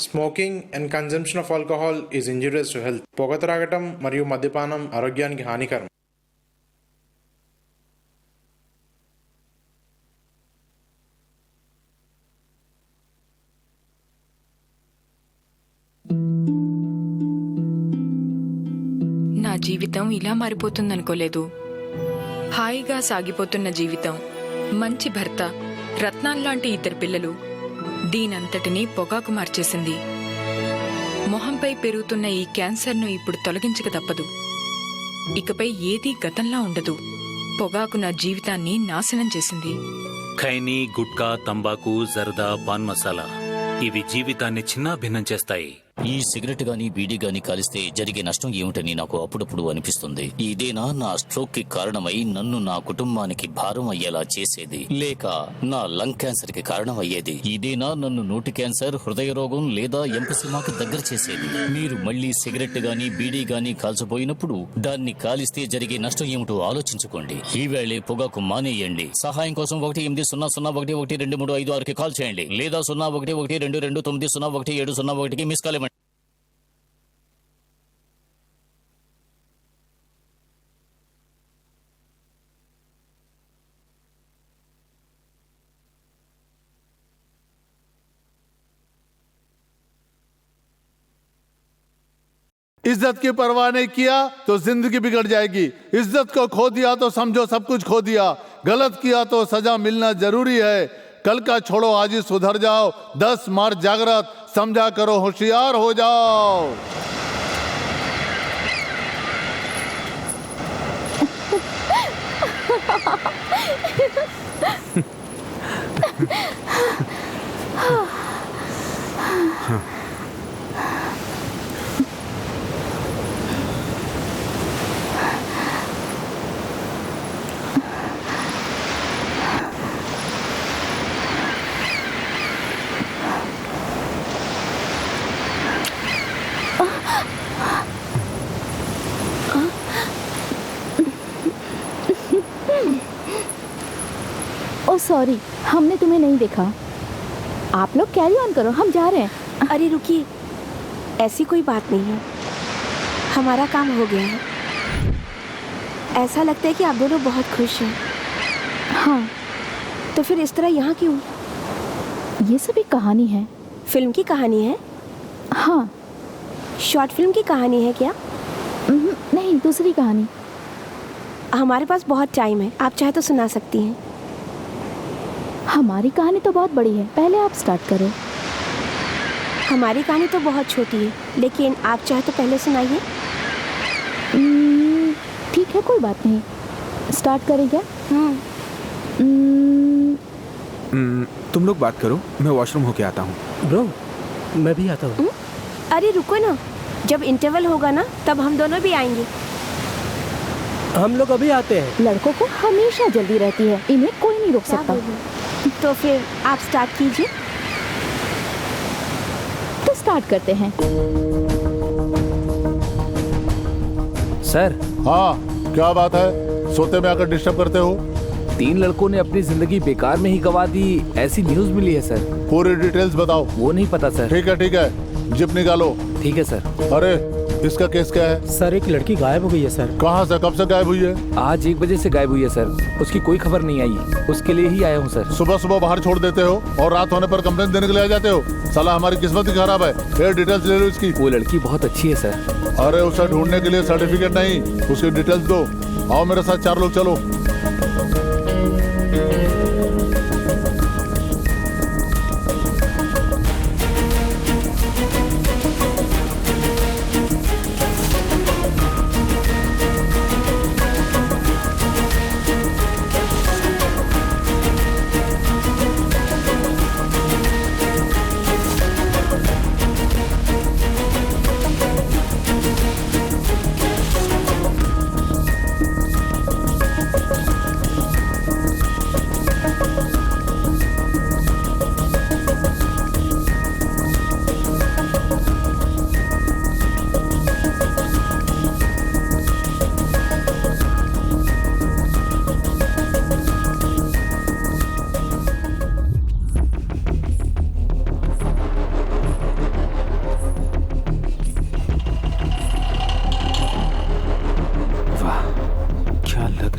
Smoking and consumption of alcohol is injurious to health. పొగ త్రాగటం మరియు మద్యపానం ఆరోగ్యానికి హానికరం. నా జీవితం ఇలా మారిపోతుందనుకోలేదు. హాయిగా సాగిపోతున్న జీవితం, మంచి భర్త, రత్నాల్లాంటి ఇద్దరు పిల్లలు, దీనంతటినీ పొగాకు మార్చేసింది. మొహంపై పెరుగుతున్న ఈ క్యాన్సర్ను ఇప్పుడు తొలగించక తప్పదు. ఇకపై ఏదీ గతంలా ఉండదు. పొగాకు నా జీవితాన్ని నాశనం చేసింది. ఖైనీ, గుట్కా, తంబాకు, జర్దా, పాన్ మసాలా ఇవి జీవితాన్ని చిన్నాభిన్నం చేస్తాయి. ఈ సిగరెట్ గాని బీడీ గాని కాలిస్తే జరిగే నష్టం ఏమిటని నాకు అప్పుడప్పుడు అనిపిస్తుంది. ఇదేనా నా స్ట్రోక్ కి కారణమై నన్ను నా కుటుంబానికి భారం అయ్యేలా చేసేది, లేక నా లంగ్ క్యాన్సర్ కి కారణం అయ్యేది? ఇదేనా నన్ను నోటి క్యాన్సర్, హృదయ రోగం లేదా ఎంపసిమాకి దగ్గర చేసేది? మీరు మళ్ళీ సిగరెట్ గాని బీడీ గాని కాల్చబోయినప్పుడు దాన్ని కాలిస్తే జరిగే నష్టం ఏమిటో ఆలోచించుకోండి. ఈవేళే పొగాకు మానేయండి. సహాయం కోసం 180011235 కాల్ చేయండి, లేదా 011229011701 మిస్ కాల్. इज्जत की परवाह नहीं किया तो जिंदगी बिगड़ जाएगी. इज्जत को खो दिया तो समझो सब कुछ खो दिया. गलत किया तो सजा मिलना जरूरी है. कल का छोड़ो, आज ही सुधर जाओ. 10 मार्च जागृत, समझा करो होशियार हो जाओ. ओह सॉरी, हमने तुम्हें नहीं देखा. आप लोग कैरी ऑन करो, हम जा रहे हैं. अरे रुकिए, ऐसी कोई बात नहीं है. हमारा काम हो गया है. ऐसा लगता है कि आप दोनों बहुत खुश हैं. हाँ, तो फिर इस तरह यहाँ क्यों? ये सब एक कहानी है. फिल्म की कहानी है? हाँ. शॉर्ट फिल्म की कहानी है क्या? नहीं, दूसरी कहानी. हमारे पास बहुत टाइम है, आप चाहे तो सुना सकती हैं. हमारी कहानी तो बहुत बड़ी है, पहले आप स्टार्ट करो. हमारी कहानी तो बहुत छोटी है, लेकिन आप चाहे तो पहले सुनाइए. ठीक है, कोई बात नहीं. स्टार्ट करें क्या? तुम लोग बात करो, मैं वॉशरूम होके आता हूँ. ब्रो, मैं भी आता हूँ. अरे रुको ना, जब इंटरवल होगा ना तब हम दोनों भी आएंगे. हम लोग अभी आते हैं. लड़कों को हमेशा जल्दी रहती है, इन्हें कोई नहीं रोक सकता. तो फिर आप स्टार्ट कीजिए. तो स्टार्ट करते हैं. सर. हाँ, क्या बात है? सोते में आकर डिस्टर्ब करते हो. 3 लड़कों ने अपनी जिंदगी बेकार में ही गवा दी, ऐसी न्यूज मिली है सर. पूरी डिटेल्स बताओ. वो नहीं पता सर. ठीक है, जिप निकालो. ठीक है सर. अरे इसका केस क्या है? सर, एक लड़की गायब हो गई है सर. कहाँ से, कब से गायब हुई है? आज 1 बजे से गायब हुई है सर. उसकी कोई खबर नहीं आई, उसके लिए ही आया हूँ सर. सुबह सुबह बाहर छोड़ देते हो और रात होने पर कंप्लेंट देने के लिए आ जाते हो. साला हमारी किस्मत ही खराब है. ये डिटेल्स ले लो इसकी. वो लड़की बहुत अच्छी है सर. अरे उसे ढूंढने के लिए सर्टिफिकेट नहीं, उसकी डिटेल्स दो. आओ मेरे साथ, 4 लोग चलो.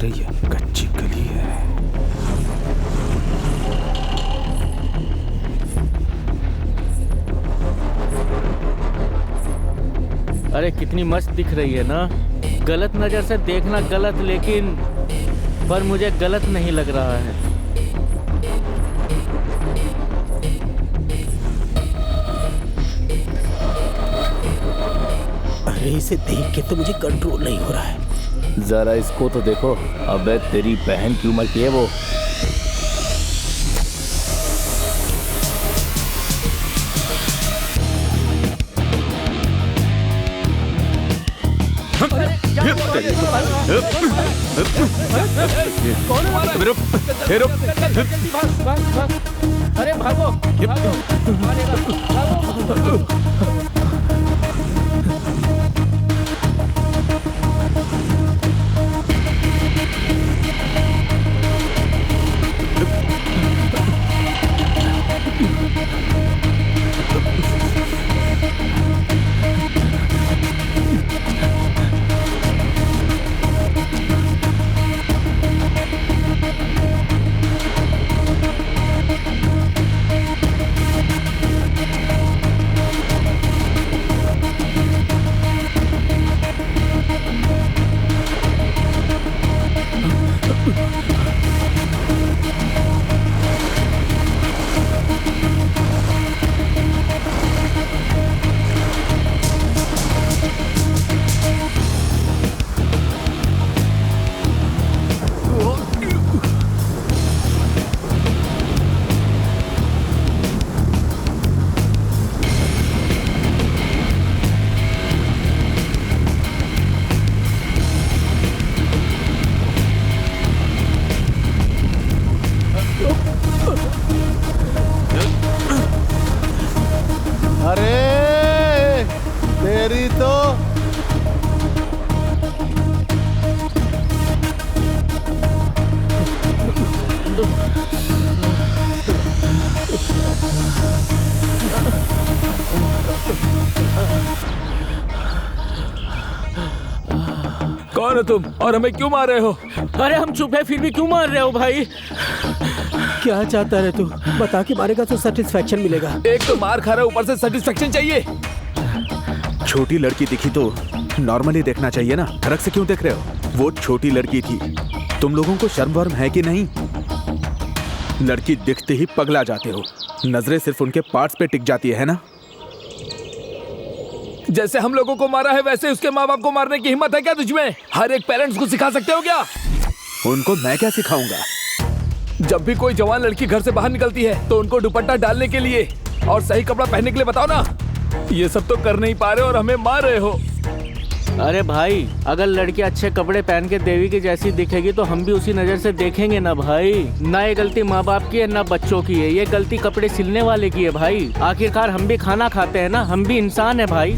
रही है, कच्ची गली है। अरे कितनी मस्त दिख रही है ना। गलत नजर से देखना गलत, लेकिन पर मुझे गलत नहीं लग रहा है। अरे इसे देख के तो मुझे कंट्रोल नहीं हो रहा है। जरा इसको तो देखो। अबे तेरी बहन की उम्र की है वो। अरे भागो, अरे तेरी तो कौन हो तुम और हमें क्यों मार रहे हो? अरे हम चुप है फिर भी क्यों मार रहे हो भाई? क्या चाहता है तू? बता के मारेगा तो सेटिस्फेक्शन मिलेगा। एक तो मार खा रहा है, ऊपर से सेटिस्फेक्शन चाहिए। छोटी लड़की दिखी तो नॉर्मली देखना चाहिए ना, फर्क से क्यों देख रहे हो? वो छोटी लड़की थी। तुम लोगों को शर्म वर्म है कि नहीं? लड़की दिखते ही पगला जाते हो, नजरें सिर्फ उनके पार्ट्स पे टिक जाती है ना? जैसे हम लोगों को मारा है वैसे उसके माँ बाप को मारने की हिम्मत है क्या तुझमें? हर एक पेरेंट्स को सिखा सकते हो क्या? उनको मैं क्या सिखाऊंगा? जब भी कोई जवान लड़की घर से बाहर निकलती है तो उनको दुपट्टा डालने के लिए और सही कपड़ा पहनने के लिए बताओ ना। ये सब तो कर नहीं पा रहे और हमें मार रहे हो। अरे भाई, अगर लड़की अच्छे कपड़े पहन के देवी की जैसी दिखेगी तो हम भी उसी नजर से देखेंगे ना भाई। ना ये गलती माँ बाप की है ना बच्चों की है, ये गलती कपड़े सिलने वाले की है भाई। आखिरकार हम भी खाना खाते हैं ना, हम भी इंसान है भाई।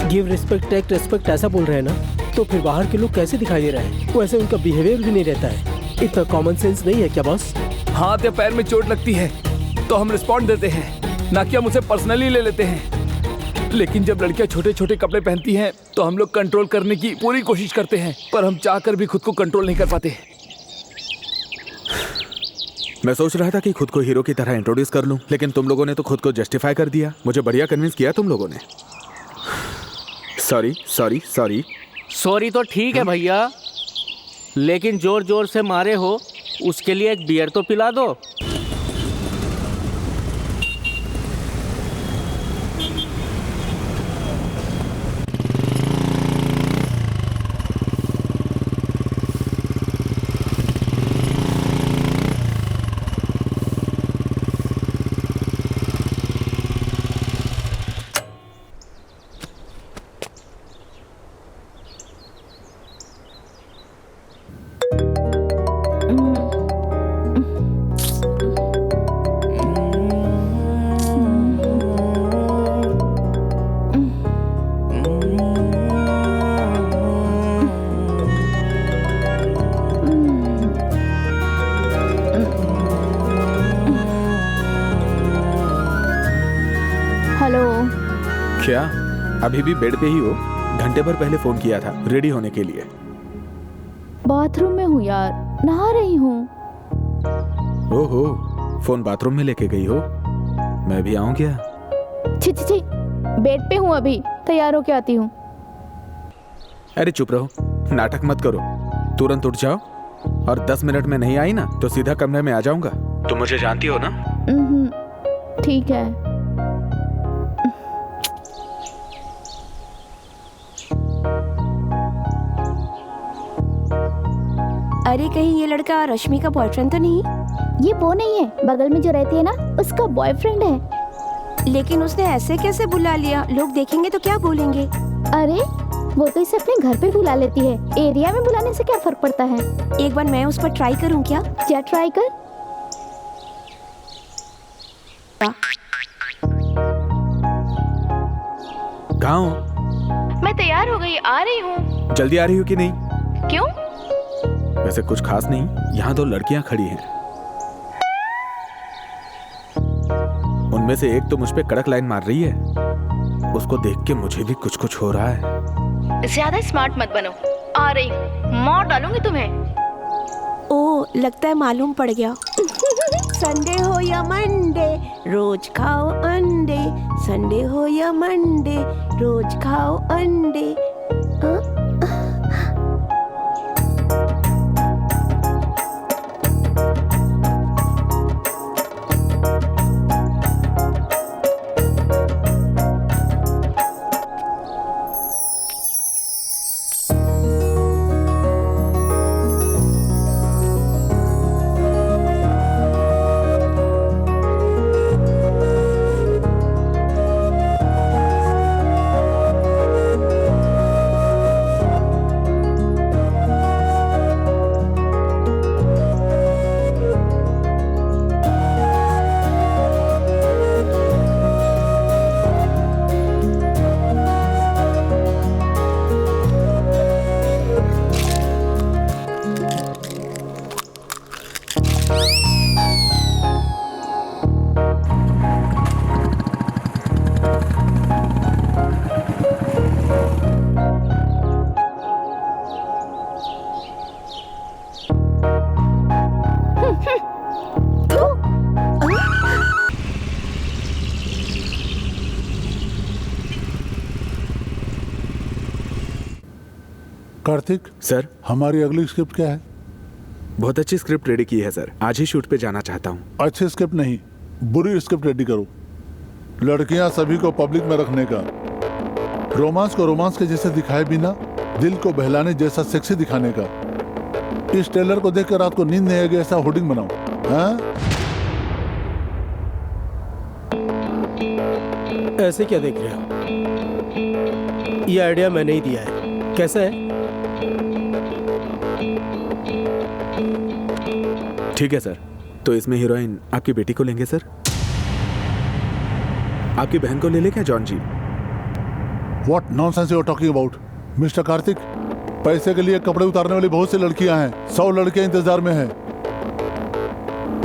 गिव रिस्पेक्ट टेक रिस्पेक्ट ऐसा बोल रहे हैं ना, तो फिर बाहर के लोग कैसे दिखाई दे रहे हैं? वैसे उनका बिहेवियर भी नहीं रहता है। इतना कॉमन सेंस नहीं है क्या बॉस? हाथ या पैर में चोट लगती है तो हम रिस्पॉन्ड देते हैं, ना कि हम उसे पर्सनली ले लेते हैं। लेकिन जब लड़कियां छोटे छोटे कपड़े पहनती हैं तो हम लोग कंट्रोल करने की पूरी कोशिश करते हैं, पर हम चाहकर भी खुद को कंट्रोल नहीं कर पाते। मैं सोच रहा था कि खुद को हीरो की तरह इंट्रोड्यूस कर लूं, लेकिन तुम लोगों ने तो खुद को जस्टिफाई कर दिया। मुझे बढ़िया कन्विंस किया तुम लोगों ने। Sorry sorry sorry. सॉरी तो ठीक है भैया, लेकिन जोर जोर से मारे हो उसके लिए एक बियर तो पिला दो। हेलो। क्या अभी भी बेड पे ही हो? घंटे भर पहले फोन किया था रेडी होने के लिए। बाथरूम में हूँ यार, नहा रही हूँ। ओहो, फोन बाथरूम में लेके गई हो? मैं भी आऊं क्या? छी छी छी, बेड पे हूँ अभी, तैयार होके आती हूँ। अरे चुप रहो, नाटक मत करो, तुरंत उठ जाओ। और 10 मिनट में नहीं आई ना तो सीधा कमरे में आ जाऊंगा। तुम मुझे जानती हो ना? ठीक है। अरे कहीं ये लड़का रश्मि का बॉयफ्रेंड तो नहीं? ये वो नहीं है, बगल में जो रहती है ना, उसका बॉयफ्रेंड है। लेकिन उसने ऐसे कैसे बुला लिया? लोग देखेंगे तो क्या बोलेंगे? अरे वो तो इसे अपने घर पे बुला लेती है, एरिया में बुलाने से क्या फर्क पड़ता है। एक बार मैं उस पर ट्राई करूं क्या? क्या ट्राई कर? कहाँ हो? मैं तैयार हो गई, आ रही हूँ। जल्दी आ रही हो कि नहीं? क्यों? वैसे कुछ खास नहीं, यहाँ 2 लड़कियां खड़ी हैं। उनमें से एक तो मुझ पे कड़क लाइन मार रही है, उसको देख के मुझे भी कुछ कुछ हो रहा है। ज्यादा स्मार्ट मत बनो, आ रही हूँ, मार डालूंगी तुम्हें। ओ, लगता है मालूम पड़ गया। संडे हो या मंडे, रोज खाओ अंडे। संडे हो या मंडे, रोज खाओ अंडे। कार्तिक सर, हमारी अगली स्क्रिप्ट क्या है? बहुत अच्छी स्क्रिप्ट रेडी की है सर, आज ही शूट पे जाना चाहता हूँ। अच्छी स्क्रिप्ट नहीं, बुरी स्क्रिप्ट रेडी करो। लड़कियां सभी को पब्लिक में रखने का, रोमांस को रोमांस के जैसे दिखाए बिना दिल को बहलाने जैसा सेक्सी दिखाने का। इस ट्रेलर को देखकर रात को नींद नहीं आएगी ऐसा होर्डिंग बनाओ। हाँ? ऐसे क्या देख रहे हो? ये आइडिया मैंने ही दिया है, कैसा है? ठीक है सर, तो इसमें हीरोइन आपकी बेटी को लेंगे सर? आपकी बहन को ले ले क्या John ji? What nonsense you are talking about, mister Kartik? पैसे के लिए कपड़े उतारने वाली बहुत सी लड़कियां हैं, 100 लड़कियां इंतजार में हैं।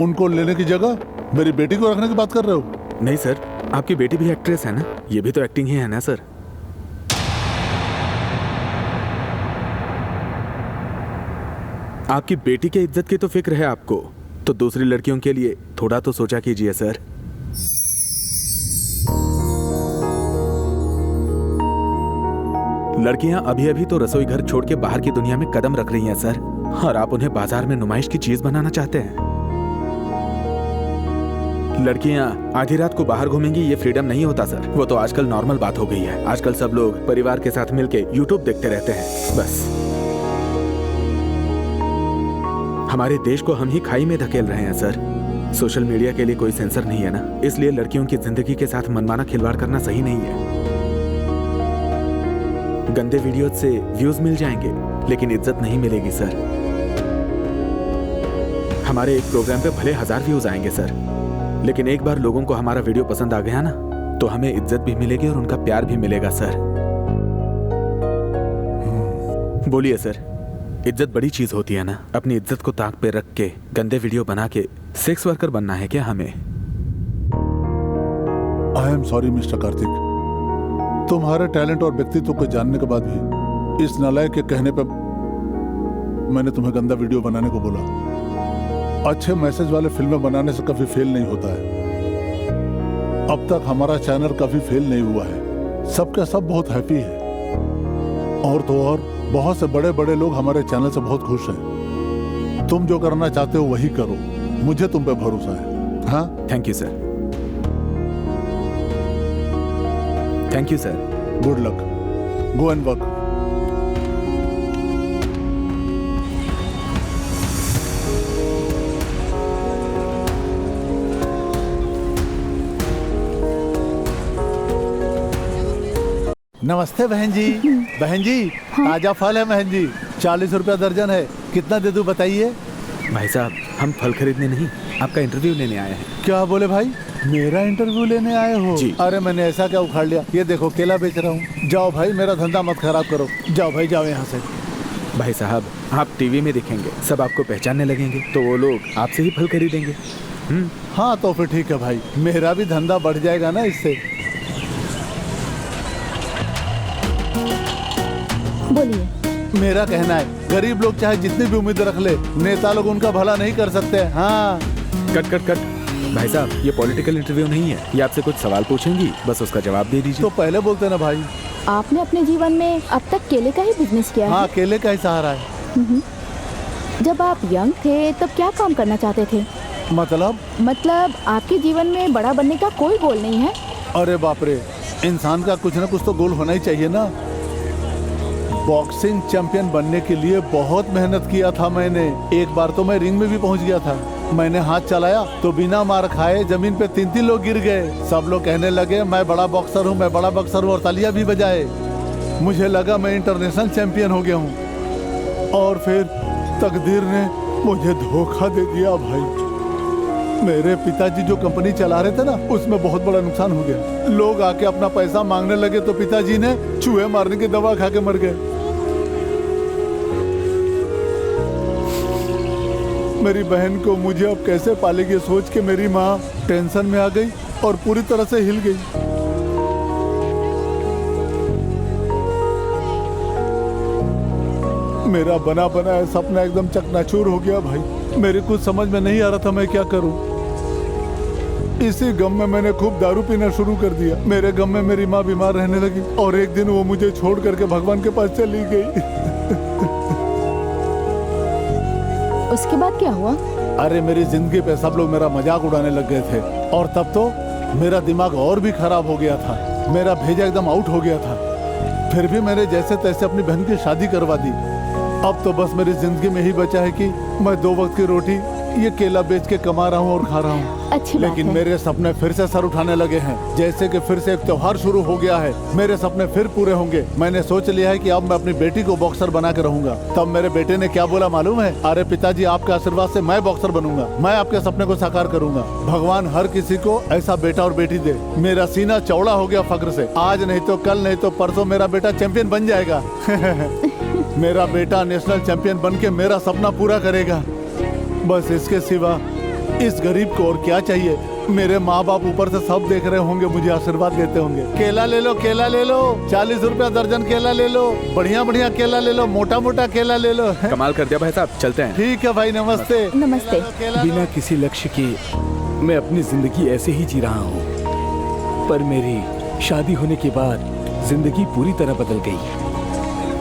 उनको लेने की जगह मेरी बेटी को रखने की बात कर रहे हो? नहीं सर, आपकी बेटी भी एक्ट्रेस है ना, ये भी तो एक्टिंग ही है ना सर। आपकी बेटी के इज्जत की तो फिक्र है आपको, तो दूसरी लड़कियों के लिए थोड़ा तो सोचा कीजिए सर। लड़कियां अभी अभी तो रसोई घर छोड़ के बाहर की दुनिया में कदम रख रही हैं सर, और आप उन्हें बाजार में नुमाइश की चीज बनाना चाहते हैं। लड़कियां आधी रात को बाहर घूमेंगी ये फ्रीडम नहीं होता सर, वो तो आजकल नॉर्मल बात हो गई है। आजकल सब लोग परिवार के साथ मिलके यूट्यूब देखते रहते हैं बस। हमारे देश को हम ही खाई में धकेल रहे हैं सर। सोशल मीडिया के लिए कोई सेंसर नहीं है ना, इसलिए लड़कियों की जिंदगी के साथ मनमाना खिलवाड़ करना सही नहीं है। गंदे वीडियो से व्यूज मिल जाएंगे लेकिन इज्जत नहीं मिलेगी सर। हमारे एक प्रोग्राम पे भले 1000 व्यूज आएंगे सर, लेकिन एक बार लोगों को हमारा वीडियो पसंद आ गया ना तो हमें इज्जत भी मिलेगी और उनका प्यार भी मिलेगा सर। बोलिए सर, इज्जत बड़ी चीज होती है ना। अपनी इज्जत को ताक पे रख के गंदे वीडियो बना के सेक्स वर्कर बनना है क्या हमें? I am sorry mister Kartik, तुम्हारे टैलेंट और व्यक्तित्व को जानने के बाद भी इस नालायक के कहने पर मैंने तुम्हें गंदा वीडियो बनाने को बोला। अच्छे मैसेज वाले फिल्में बनाने से कभी फेल नहीं होता है। अब तक हमारा चैनल कभी फेल नहीं हुआ है, सबके सब बहुत हैप्पी है। और तो और बहुत से बड़े बड़े लोग हमारे चैनल से बहुत खुश हैं। तुम जो करना चाहते हो वही करो, मुझे तुम पे भरोसा है। हाँ, thank you sir. Thank you sir. Good luck, go and work. नमस्ते बहन जी। बहन जी, ताजा फल है बहन जी, 40 रुपया दर्जन है। कितना दे दूं बताइए? भाई साहब, हम फल खरीदने नहीं, आपका इंटरव्यू लेने आए हैं। क्या बोले भाई? मेरा इंटरव्यू लेने आए हो? जी। अरे मैंने ऐसा क्या उखाड़ लिया? ये देखो केला बेच रहा हूँ। जाओ भाई, मेरा धंधा मत खराब करो। जाओ भाई, जाओ यहाँ से। भाई साहब, आप टीवी में दिखेंगे, सब आपको पहचानने लगेंगे, तो वो लोग आपसे ही फल खरीदेंगे। हाँ तो फिर ठीक है भाई, मेरा भी धंधा बढ़ जाएगा ना इससे। बोलिए। मेरा कहना है, गरीब लोग चाहे जितनी भी उम्मीद रख ले, नेता लोग उनका भला नहीं कर सकते। हाँ। Cut cut cut. भाई साहब, ये पॉलिटिकल इंटरव्यू नहीं है, ये आपसे कुछ सवाल पूछेंगी, बस उसका जवाब दे दीजिए। तो पहले बोलते ना भाई। आपने अपने जीवन में अब तक केले का ही बिजनेस किया हाँ, केले का ही सहारा है। जब आप यंग थे तब क्या काम करना चाहते थे? मतलब आपके जीवन में बड़ा बनने का कोई गोल नहीं है? अरे बाप रे, इंसान का कुछ ना कुछ तो गोल होना ही चाहिए ना। बॉक्सिंग चैंपियन बनने के लिए बहुत मेहनत किया था मैंने। एक बार तो मैं रिंग में भी पहुंच गया था। मैंने हाथ चलाया तो बिना मार खाए जमीन पे 3-3 लोग गिर गए। सब लोग कहने लगे मैं बड़ा बॉक्सर हूँ, मैं बड़ा बॉक्सर हूँ, और तालियां भी बजाए। मुझे लगा मैं इंटरनेशनल चैंपियन हो गया हूँ। और फिर तकदीर ने मुझे धोखा दे दिया भाई। मेरे पिताजी जो कंपनी चला रहे थे ना, उसमें बहुत बड़ा नुकसान हो गया। लोग आके अपना पैसा मांगने लगे तो पिताजी ने चूहे मारने की दवा खा के मर गए। मेरी बहन को मुझे अब कैसे पालेगी सोच के मेरी माँ टेंशन में आ गई और पूरी तरह से हिल गई। मेरा बना बनाया सपना एकदम चकनाचूर हो गया भाई। मेरे कुछ समझ में नहीं आ रहा था मैं क्या करूं। इसी गम में मैंने खूब दारू पीना शुरू कर दिया। मेरे गम में मेरी माँ बीमार रहने लगी और एक दिन वो मुझे छोड़ करके भगवान के पास चली गई। उसके बाद क्या हुआ? अरे मेरी जिंदगी पे सब लोग मेरा मजाक उड़ाने लग गए थे और तब तो मेरा दिमाग और भी खराब हो गया था। मेरा भेजा एकदम आउट हो गया था। फिर भी मैंने जैसे तैसे अपनी बहन की शादी करवा दी। अब तो बस मेरी जिंदगी में ही बचा है कि मैं 2 वक्त की रोटी ये केला बेच के कमा रहा हूँ और खा रहा हूँ। अच्छी बात लेकिन है। मेरे सपने फिर से सर उठाने लगे हैं। जैसे कि फिर से एक त्योहार शुरू हो गया है। मेरे सपने फिर पूरे होंगे। मैंने सोच लिया है कि अब मैं अपनी बेटी को बॉक्सर बना के रहूंगा। तब मेरे बेटे ने क्या बोला मालूम है? अरे पिताजी, आपके आशीर्वाद से मैं बॉक्सर बनूंगा, मैं आपके सपने को साकार करूंगा। भगवान हर किसी को ऐसा बेटा और बेटी दे। मेरा सीना चौड़ा हो गया फक्र से। आज नहीं तो कल, नहीं तो परसों मेरा बेटा चैंपियन बन जाएगा। मेरा बेटा नेशनल चैंपियन बन के मेरा सपना पूरा करेगा। बस इसके सिवा इस गरीब को और क्या चाहिए? मेरे माँ बाप ऊपर से सब देख रहे होंगे, मुझे आशीर्वाद देते होंगे। केला ले लो, केला ले लो, 40 रुपया दर्जन केला ले लो, बढ़िया बढ़िया केला ले लो, मोटा मोटा केला ले लो। कमाल कर दिया भाई साहब, चलते हैं। ठीक है भाई, नमस्ते। नमस्ते। बिना किसी लक्ष्य के मैं अपनी जिंदगी ऐसे ही जी रहा हूँ, पर मेरी शादी होने के बाद जिंदगी पूरी तरह बदल गई।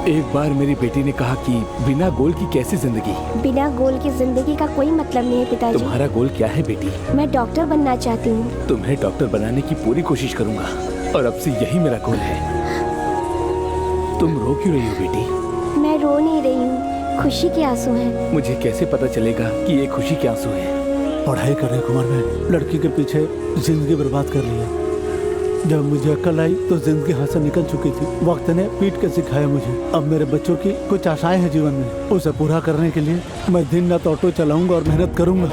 एक बार मेरी बेटी ने कहा कि बिना गोल की कैसी जिंदगी? बिना गोल की जिंदगी का कोई मतलब नहीं है पिताजी। तुम्हारा गोल क्या है बेटी? मैं डॉक्टर बनना चाहती हूँ। तुम्हें डॉक्टर बनाने की पूरी कोशिश करूंगा और अब से यही मेरा गोल है। तुम रो क्यों रही हो बेटी? मैं रो नहीं रही हूँ, खुशी के आंसू हैं। मुझे कैसे पता चलेगा कि ये खुशी के आंसू हैं? पढ़ाई करने की उम्र में लड़की के पीछे जिंदगी बर्बाद कर लिया। जब मुझे अक्ल आई तो जिंदगी हाथ से निकल चुकी थी। वक्त ने पीट के सिखाया मुझे। अब मेरे बच्चों की कुछ आशाएं हैं जीवन में, उसे पूरा करने के लिए मैं दिन रात ऑटो चलाऊंगा और मेहनत करूंगा।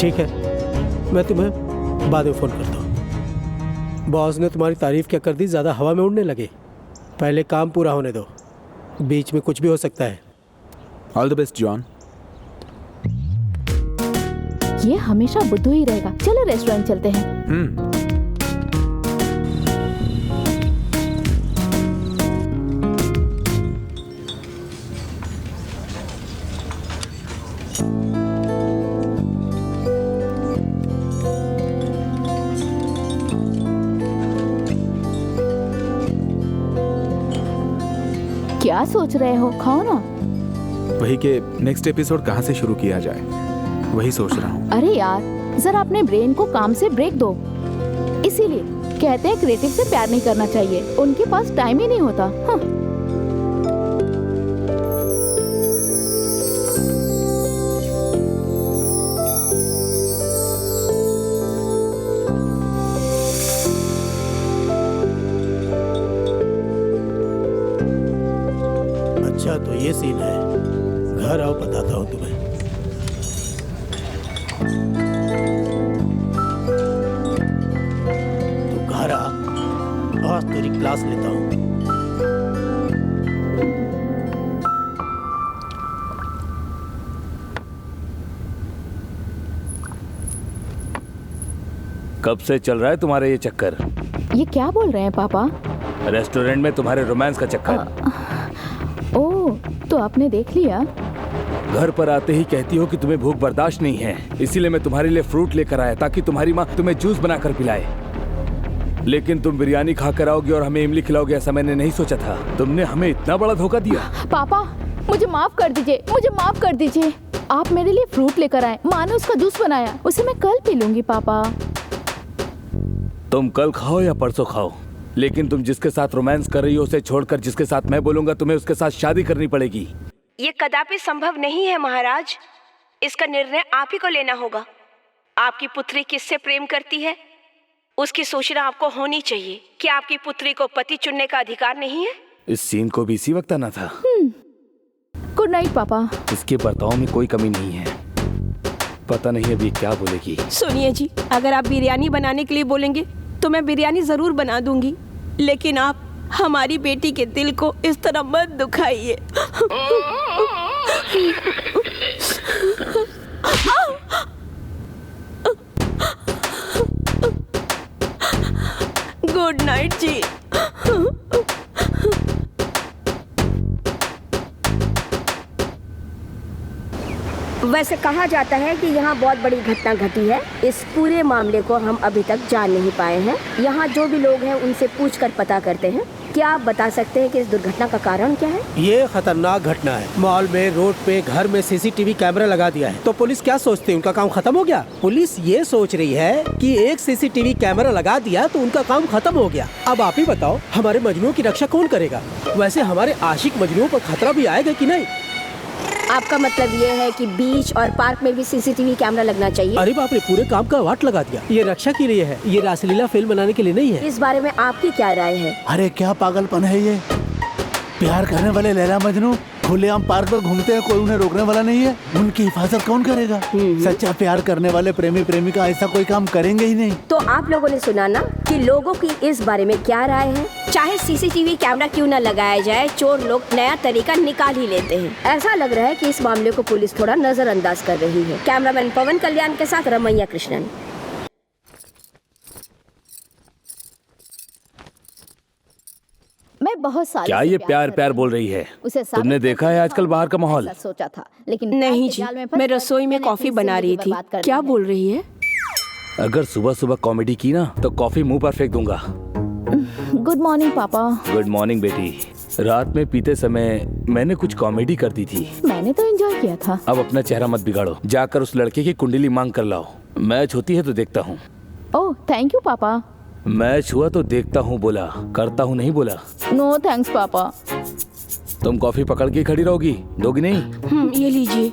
ठीक है, मैं तुम्हें बाद में फ़ोन करता हूँ। बॉस ने तुम्हारी तारीफ क्या कर दी, ज़्यादा हवा में उड़ने लगे। पहले काम पूरा होने दो, बीच में कुछ भी हो सकता है। All the best John. ये हमेशा बुद्धू ही रहेगा। चलो रेस्टोरेंट चलते हैं। क्या सोच रहे हो? खाओ ना। वही के नेक्स्ट एपिसोड कहाँ से शुरू किया जाए, वही सोच रहा हूँ। अरे यार, जरा अपने ब्रेन को काम से ब्रेक दो। इसीलिए कहते हैं क्रिएटिव से प्यार नहीं करना चाहिए, उनके पास टाइम ही नहीं होता। हाँ। अच्छा तो ये सीन है। घर आओ, बताता हूँ तुम्हें। तू घर आ, आज तेरी क्लास लेता हूँ। कब से चल रहा है तुम्हारा ये चक्कर? ये क्या बोल रहे हैं पापा? रेस्टोरेंट में तुम्हारे रोमांस का चक्कर। ओह, तो आपने देख लिया? घर पर आते ही कहती हो कि तुम्हें भूख बर्दाश्त नहीं है, इसीलिए मैं तुम्हारे लिए फ्रूट लेकर आया ताकि तुम्हारी माँ तुम्हें जूस बनाकर पिलाए। लेकिन तुम बिरयानी खाकर आओगी और हमें इमली खिलाओगे, ऐसा मैंने नहीं सोचा था। तुमने हमें इतना बड़ा धोखा दिया। पापा मुझे माफ कर दीजिए, मुझे माफ कर दीजिए। आप मेरे लिए फ्रूट लेकर आए, माँ ने उसका जूस बनाया, उसे मैं कल पी लूंगी। पापा तुम कल खाओ या परसों खाओ, लेकिन तुम जिसके साथ रोमांस कर रही हो उसे छोड़कर जिसके साथ मैं बोलूंगा तुम्हें उसके साथ शादी करनी पड़ेगी। ये कदापि संभव नहीं है महाराज। इसका निर्णय आप ही को लेना होगा। आपकी पुत्री किससे प्रेम करती है, उसकी सूचना आपको होनी चाहिए। क्या आपकी पुत्री को पति चुनने का अधिकार नहीं है? इस सीन को भी इसी वक्त आना था। गुड नाइट पापा। इसके बर्ताव में कोई कमी नहीं है। पता नहीं अभी क्या बोलेगी। सुनिए जी, अगर आप बिरयानी बनाने के लिए बोलेंगे तो मैं बिरयानी जरूर बना दूंगी, लेकिन आप हमारी बेटी के दिल को इस तरह मत दुखाइए। गुड नाइट जी। वैसे कहा जाता है कि यहाँ बहुत बड़ी घटना घटी है। इस पूरे मामले को हम अभी तक जान नहीं पाए हैं। यहाँ जो भी लोग हैं उनसे पूछकर पता करते हैं। क्या आप बता सकते हैं कि इस दुर्घटना का कारण क्या है? ये खतरनाक घटना है। मॉल में, रोड पे, घर में सीसीटीवी कैमरा लगा दिया है। तो पुलिस क्या सोचती है, उनका काम खत्म हो गया? पुलिस ये सोच रही है कि एक सीसीटीवी कैमरा लगा दिया तो उनका काम खत्म हो गया। अब आप ही बताओ, हमारे मजनू की रक्षा कौन करेगा? वैसे हमारे आशिक मजनू पर खतरा भी आएगा कि नहीं? आपका मतलब ये है कि बीच और पार्क में भी सीसीटीवी कैमरा लगना चाहिए? अरे बाप रे, पूरे काम का वाट लगा दिया। ये रक्षा के लिए है, ये रासलीला फिल्म बनाने के लिए नहीं है। इस बारे में आपकी क्या राय है? अरे क्या पागलपन है ये। प्यार करने वाले लैला मजनू खुलेआम पार्क पर घूमते हैं, कोई उन्हें रोकने वाला नहीं है। उनकी हिफाजत कौन करेगा? सच्चा प्यार करने वाले प्रेमी प्रेमिका ऐसा कोई काम करेंगे ही नहीं। तो आप लोगों ने सुना ना कि लोगों की इस बारे में क्या राय है। चाहे सीसीटीवी कैमरा क्यों न लगाया जाए, चोर लोग नया तरीका निकाल ही लेते हैं। ऐसा लग रहा है कि इस मामले को पुलिस थोड़ा नजरअंदाज कर रही है। कैमरामैन पवन कल्याण के साथ रमैया कृष्णन। मैं बहुत साल क्या ये प्यार प्यार बोल रही है? तुमने देखा है आजकल बाहर का माहौल? सोचा था, लेकिन नहीं जी, मैं रसोई में कॉफी बना रही थी। क्या बोल रही है? अगर सुबह सुबह कॉमेडी की ना तो कॉफी मुंह पर फेंक दूंगा। गुड मॉर्निंग पापा। गुड मॉर्निंग बेटी। रात में पीते समय मैंने कुछ कॉमेडी कर दी थी। मैंने तो एंजॉय किया था। अब अपना चेहरा मत बिगाड़ो, जाकर उस लड़के की कुंडली मांग कर लाओ। मैच होती है तो देखता हूँ। ओह थैंक यू पापा। मैच हुआ तो देखता हूँ बोला, करता हूँ नहीं बोला। नो थैंक्स पापा। तुम कॉफी पकड़ के खड़ी रहोगी, दोगी नहीं? ये लीजिए।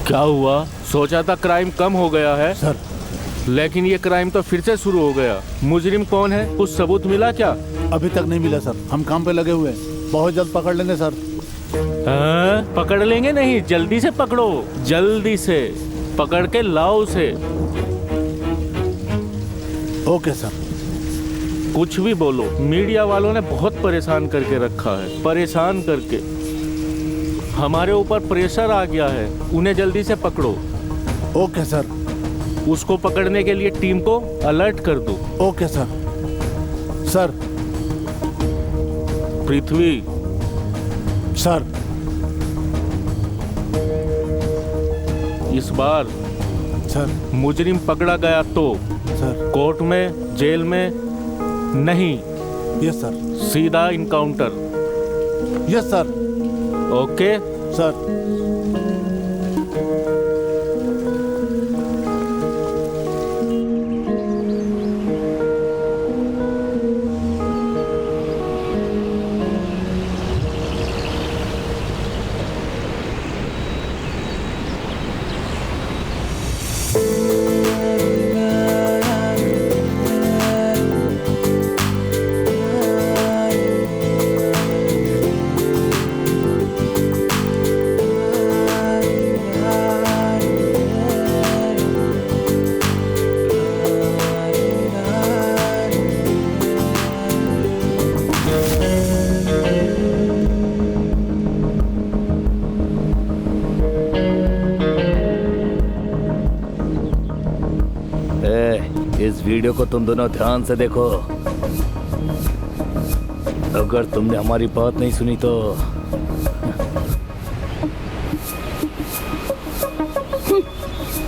क्या हुआ? सोचा था क्राइम कम हो गया है। सर, लेकिन ये क्राइम तो फिर से शुरू हो गया। मुजरिम कौन है, कुछ सबूत मिला क्या? अभी तक नहीं मिला सर, हम काम पे लगे हुए हैं, बहुत जल्द पकड़ लेंगे सर। पकड़ लेंगे नहीं, जल्दी से पकड़ो, जल्दी से पकड़ के लाओ उसे। Okay sir. कुछ भी बोलो, मीडिया वालों ने बहुत परेशान करके रखा है, परेशान करके। हमारे ऊपर प्रेशर आ गया है, उन्हें जल्दी से पकड़ो। Okay sir. उसको पकड़ने के लिए टीम को अलर्ट कर दो। Okay sir. सर। पृथ्वी। सर। इस बार सर मुजरिम पकड़ा गया तो सर कोर्ट में, जेल में नहीं। Yes sir. सीधा encounter. Yes sir. Okay sir. इस वीडियो को तुम दोनों ध्यान से देखो। अगर तुमने हमारी बात नहीं सुनी तो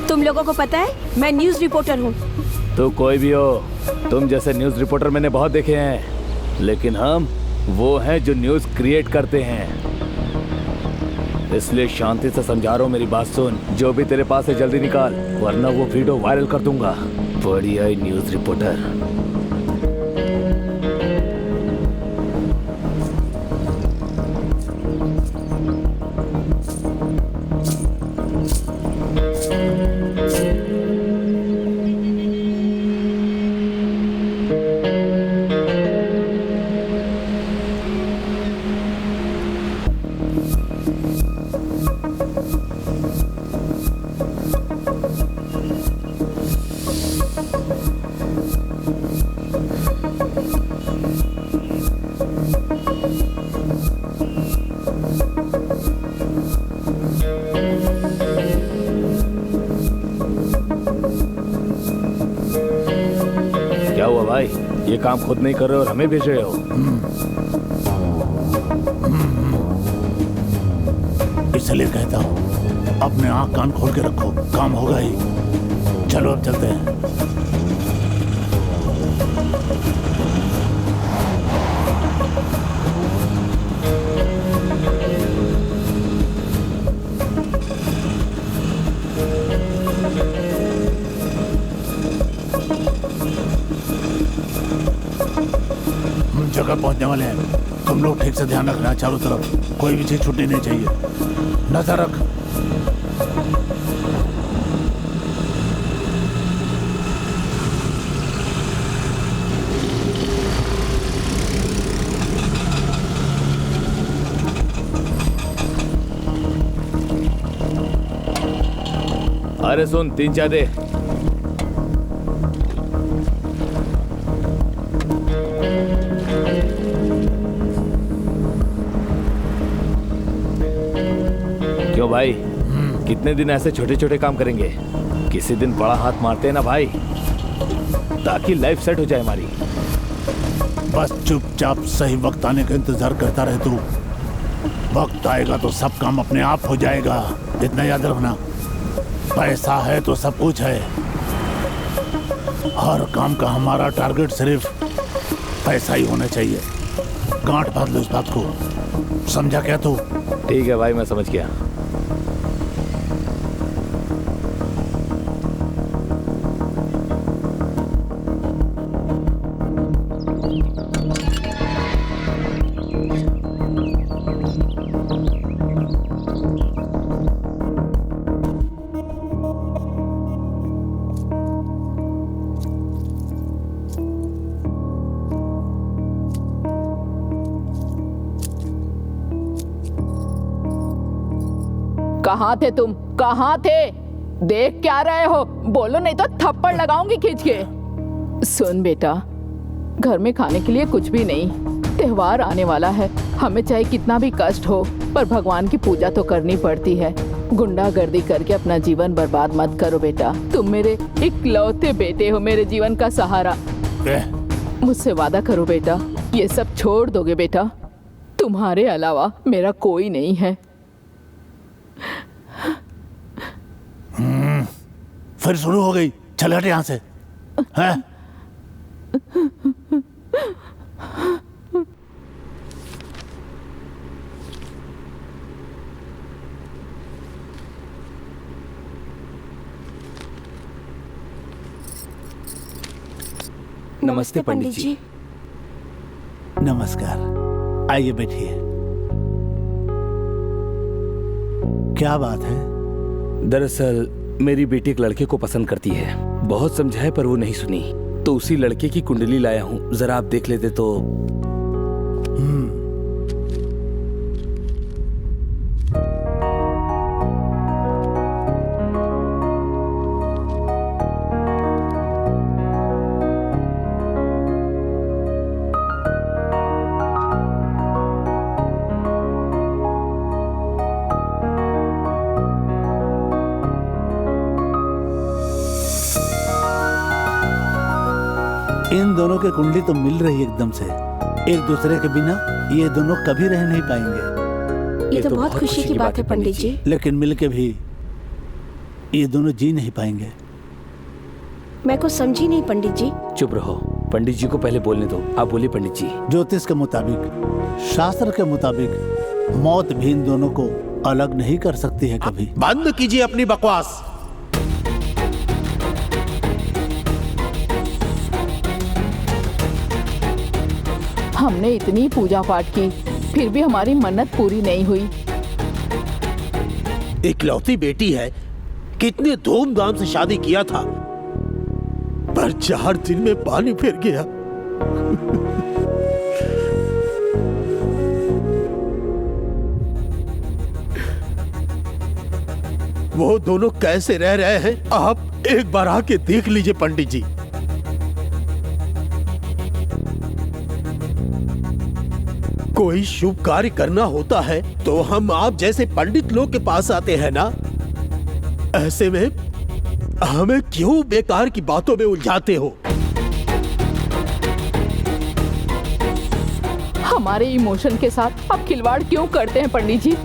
तुम लोगों को पता है मैं न्यूज़ रिपोर्टर हूँ। तो कोई भी हो, तुम जैसे न्यूज़ रिपोर्टर मैंने बहुत देखे हैं, लेकिन हम वो हैं जो न्यूज़ क्रिएट करते हैं। इसलिए शांति से समझा रहा हूँ, मेरी बात सुन। जो भी तेरे पास है जल्दी निकाल, वरना वो वीडियो वायरल कर दूंगा। बढ़िया ही न्यूज़ रिपोर्टर। क्या हुआ भाई, ये काम खुद नहीं कर रहे हो और हमें भेज रहे हो? इसलिए कहता हूँ अपने आँख कान खोल के रखो, काम होगा ही। चलो अब चलते हैं। जगह पहुंचने वाले हैं, तुम लोग ठीक से ध्यान रखना, चारों तरफ कोई भी चीज छूटनी नहीं चाहिए। नजर रख। अरे सुन, 3-4 दे। क्यों भाई, कितने दिन ऐसे छोटे छोटे काम करेंगे? किसी दिन बड़ा हाथ मारते हैं ना भाई, ताकि लाइफ सेट हो जाए हमारी। बस चुपचाप सही वक्त आने का इंतजार करता रहे तू। वक्त आएगा तो सब काम अपने आप हो जाएगा, इतना याद रखना। पैसा है तो सब कुछ है। हर काम का हमारा टारगेट सिर्फ पैसा ही होना चाहिए। गांठ बांध लो इस बात को, समझा क्या तू? ठीक है भाई, मैं समझ गया। कहाँ थे तुम? कहाँ थे? देख क्या रहे हो? बोलो नहीं तो थप्पड़ लगाऊंगी खींच के। सुन बेटा, घर में खाने के लिए कुछ भी नहीं। त्योहार आने वाला है, हमें चाहे कितना भी कष्ट हो पर भगवान की पूजा तो करनी पड़ती है। गुंडागर्दी करके अपना जीवन बर्बाद मत करो बेटा। तुम मेरे इकलौते बेटे हो, मेरे जीवन का सहारा। मुझसे वादा करो बेटा, ये सब छोड़ दोगे बेटा। तुम्हारे अलावा मेरा कोई नहीं है। फिर शुरू हो गई। चल हट यहाँ से। हैं? नमस्ते पंडित जी। नमस्कार, आइए बैठिए। क्या बात है? दरअसल मेरी बेटी एक लड़के को पसंद करती है। बहुत समझाए पर वो नहीं सुनी, तो उसी लड़के की कुंडली लाया हूँ। जरा आप देख लेते तो। इन दोनों के कुंडली तो मिल रही है एकदम से। एक दूसरे के बिना ये दोनों कभी रह नहीं पाएंगे। ये तो बहुत खुशी की बात है पंडित जी। लेकिन मिलके भी ये दोनों जी नहीं पाएंगे। मैं कुछ समझी नहीं पंडित जी। चुप रहो, पंडित जी को पहले बोलने दो। आप बोलिए पंडित जी। ज्योतिष के मुताबिक, शास्त्र के मुताबिक मौत भी इन दोनों को अलग नहीं कर सकती है कभी। बंद कीजिए अपनी बकवास। हमने इतनी पूजा पाठ की, फिर भी हमारी मन्नत पूरी नहीं हुई। इकलौती बेटी है, कितने धूमधाम से शादी किया था, पर 4 दिन में पानी फिर गया। वो दोनों कैसे रह रहे हैं, आप एक बार आके देख लीजिए पंडित जी। कोई शुभ कार्य करना होता है तो हम आप जैसे पंडित लोग के पास आते हैं ना। ऐसे में हमें क्यों बेकार की बातों में उलझाते हो? हमारे इमोशन के साथ आप खिलवाड़ क्यों करते हैं पंडित जी?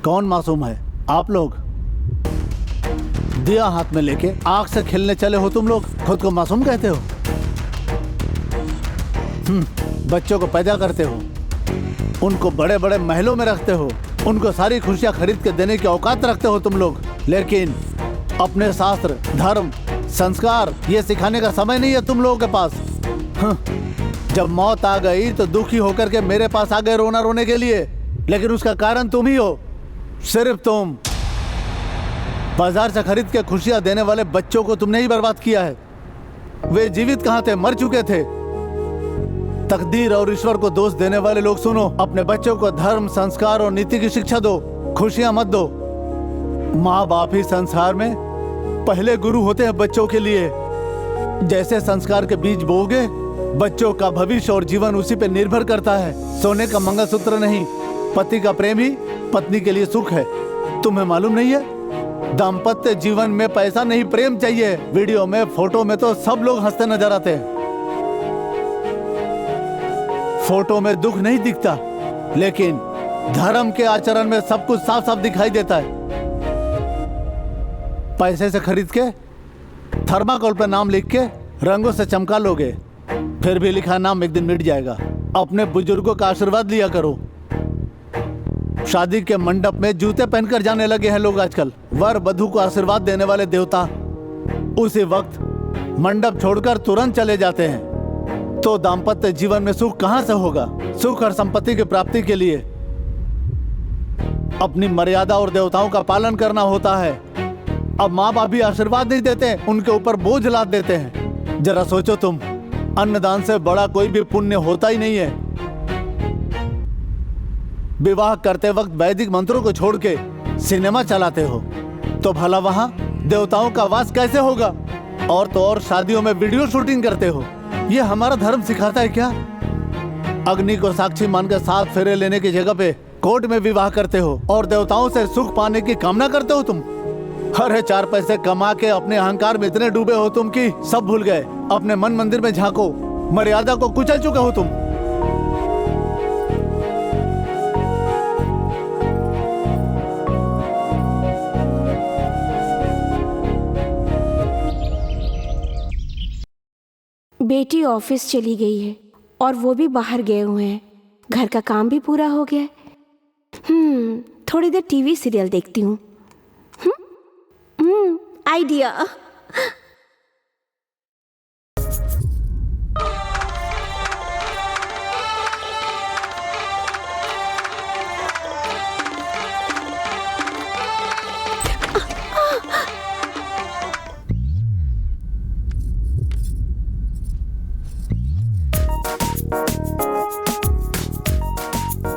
कौन मासूम है? आप लोग दिया हाथ में लेके आग से खेलने चले हो। तुम लोग खुद को मासूम कहते हो। बच्चों को पैदा करते हो, उनको बड़े बड़े महलों में रखते हो, उनको सारी खुशियां खरीद के देने की औकात रखते हो तुम लोग। लेकिन अपने शास्त्र, धर्म, संस्कार ये सिखाने का समय नहीं है तुम लोगों के पास। जब मौत आ गई तो दुखी होकर के मेरे पास आ गए रोना रोने के लिए, लेकिन उसका कारण तुम ही हो, सिर्फ तुम। बाजार से खरीद के खुशियां देने वाले बच्चों को तुमने ही बर्बाद किया है। वे जीवित कहां थे? मर चुके थे। तकदीर और ईश्वर को दोष देने वाले लोग सुनो, अपने बच्चों को धर्म, संस्कार और नीति की शिक्षा दो, खुशियां मत दो। माँ बाप ही संसार में पहले गुरु होते हैं बच्चों के लिए। जैसे संस्कार के बीज बोओगे, बच्चों का भविष्य और जीवन उसी पे निर्भर करता है। सोने का मंगलसूत्र नहीं, पति का प्रेम ही पत्नी के लिए सुख है। तुम्हें मालूम नहीं है? दाम्पत्य जीवन में पैसा नहीं, प्रेम चाहिए। वीडियो में, फोटो में तो सब लोग हंसते नजर आते हैं। फोटो में दुख नहीं दिखता, लेकिन धर्म के आचरण में सब कुछ साफ साफ दिखाई देता है। पैसे से खरीद के थर्माकोल पर नाम लिख के रंगों से चमका लोगे, फिर भी लिखा नाम एक दिन मिट जाएगा। अपने बुजुर्गों का आशीर्वाद लिया करो। शादी के मंडप में जूते पहनकर जाने लगे हैं लोग आजकल, वर वधू को आशीर्वाद देने वाले देवता। उसी वक्त मंडप छोड़कर तुरंत चले जाते हैं, तो दाम्पत्य जीवन में सुख कहां से होगा? सुख और संपत्ति की प्राप्ति के लिए अपनी मर्यादा और देवताओं का पालन करना होता है। अब माँ बाप भी आशीर्वाद नहीं देते, उनके ऊपर बोझ लाद देते हैं। जरा सोचो तुम, अन्नदान से बड़ा कोई भी पुण्य होता ही नहीं है। विवाह करते वक्त वैदिक मंत्रों को छोड़ के सिनेमा चलाते हो तो भला वहां देवताओं का वास कैसे होगा? और तो और शादियों में वीडियो शूटिंग करते हो। ये हमारा धर्म सिखाता है क्या? अग्नि को साक्षी मानकर 7 फेरे लेने की जगह पे कोर्ट में विवाह करते हो और देवताओं से सुख पाने की कामना करते हो तुम। अरे 4 पैसे कमा के अपने अहंकार में इतने डूबे हो तुम कि सब भूल गए। अपने मन मंदिर में झांको, मर्यादा को कुचल चुके हो तुम। बेटी ऑफिस चली गई है और वो भी बाहर गए हुए हैं। घर का काम भी पूरा हो गया है। थोड़ी देर टीवी सीरियल देखती हूँ। आइडिया।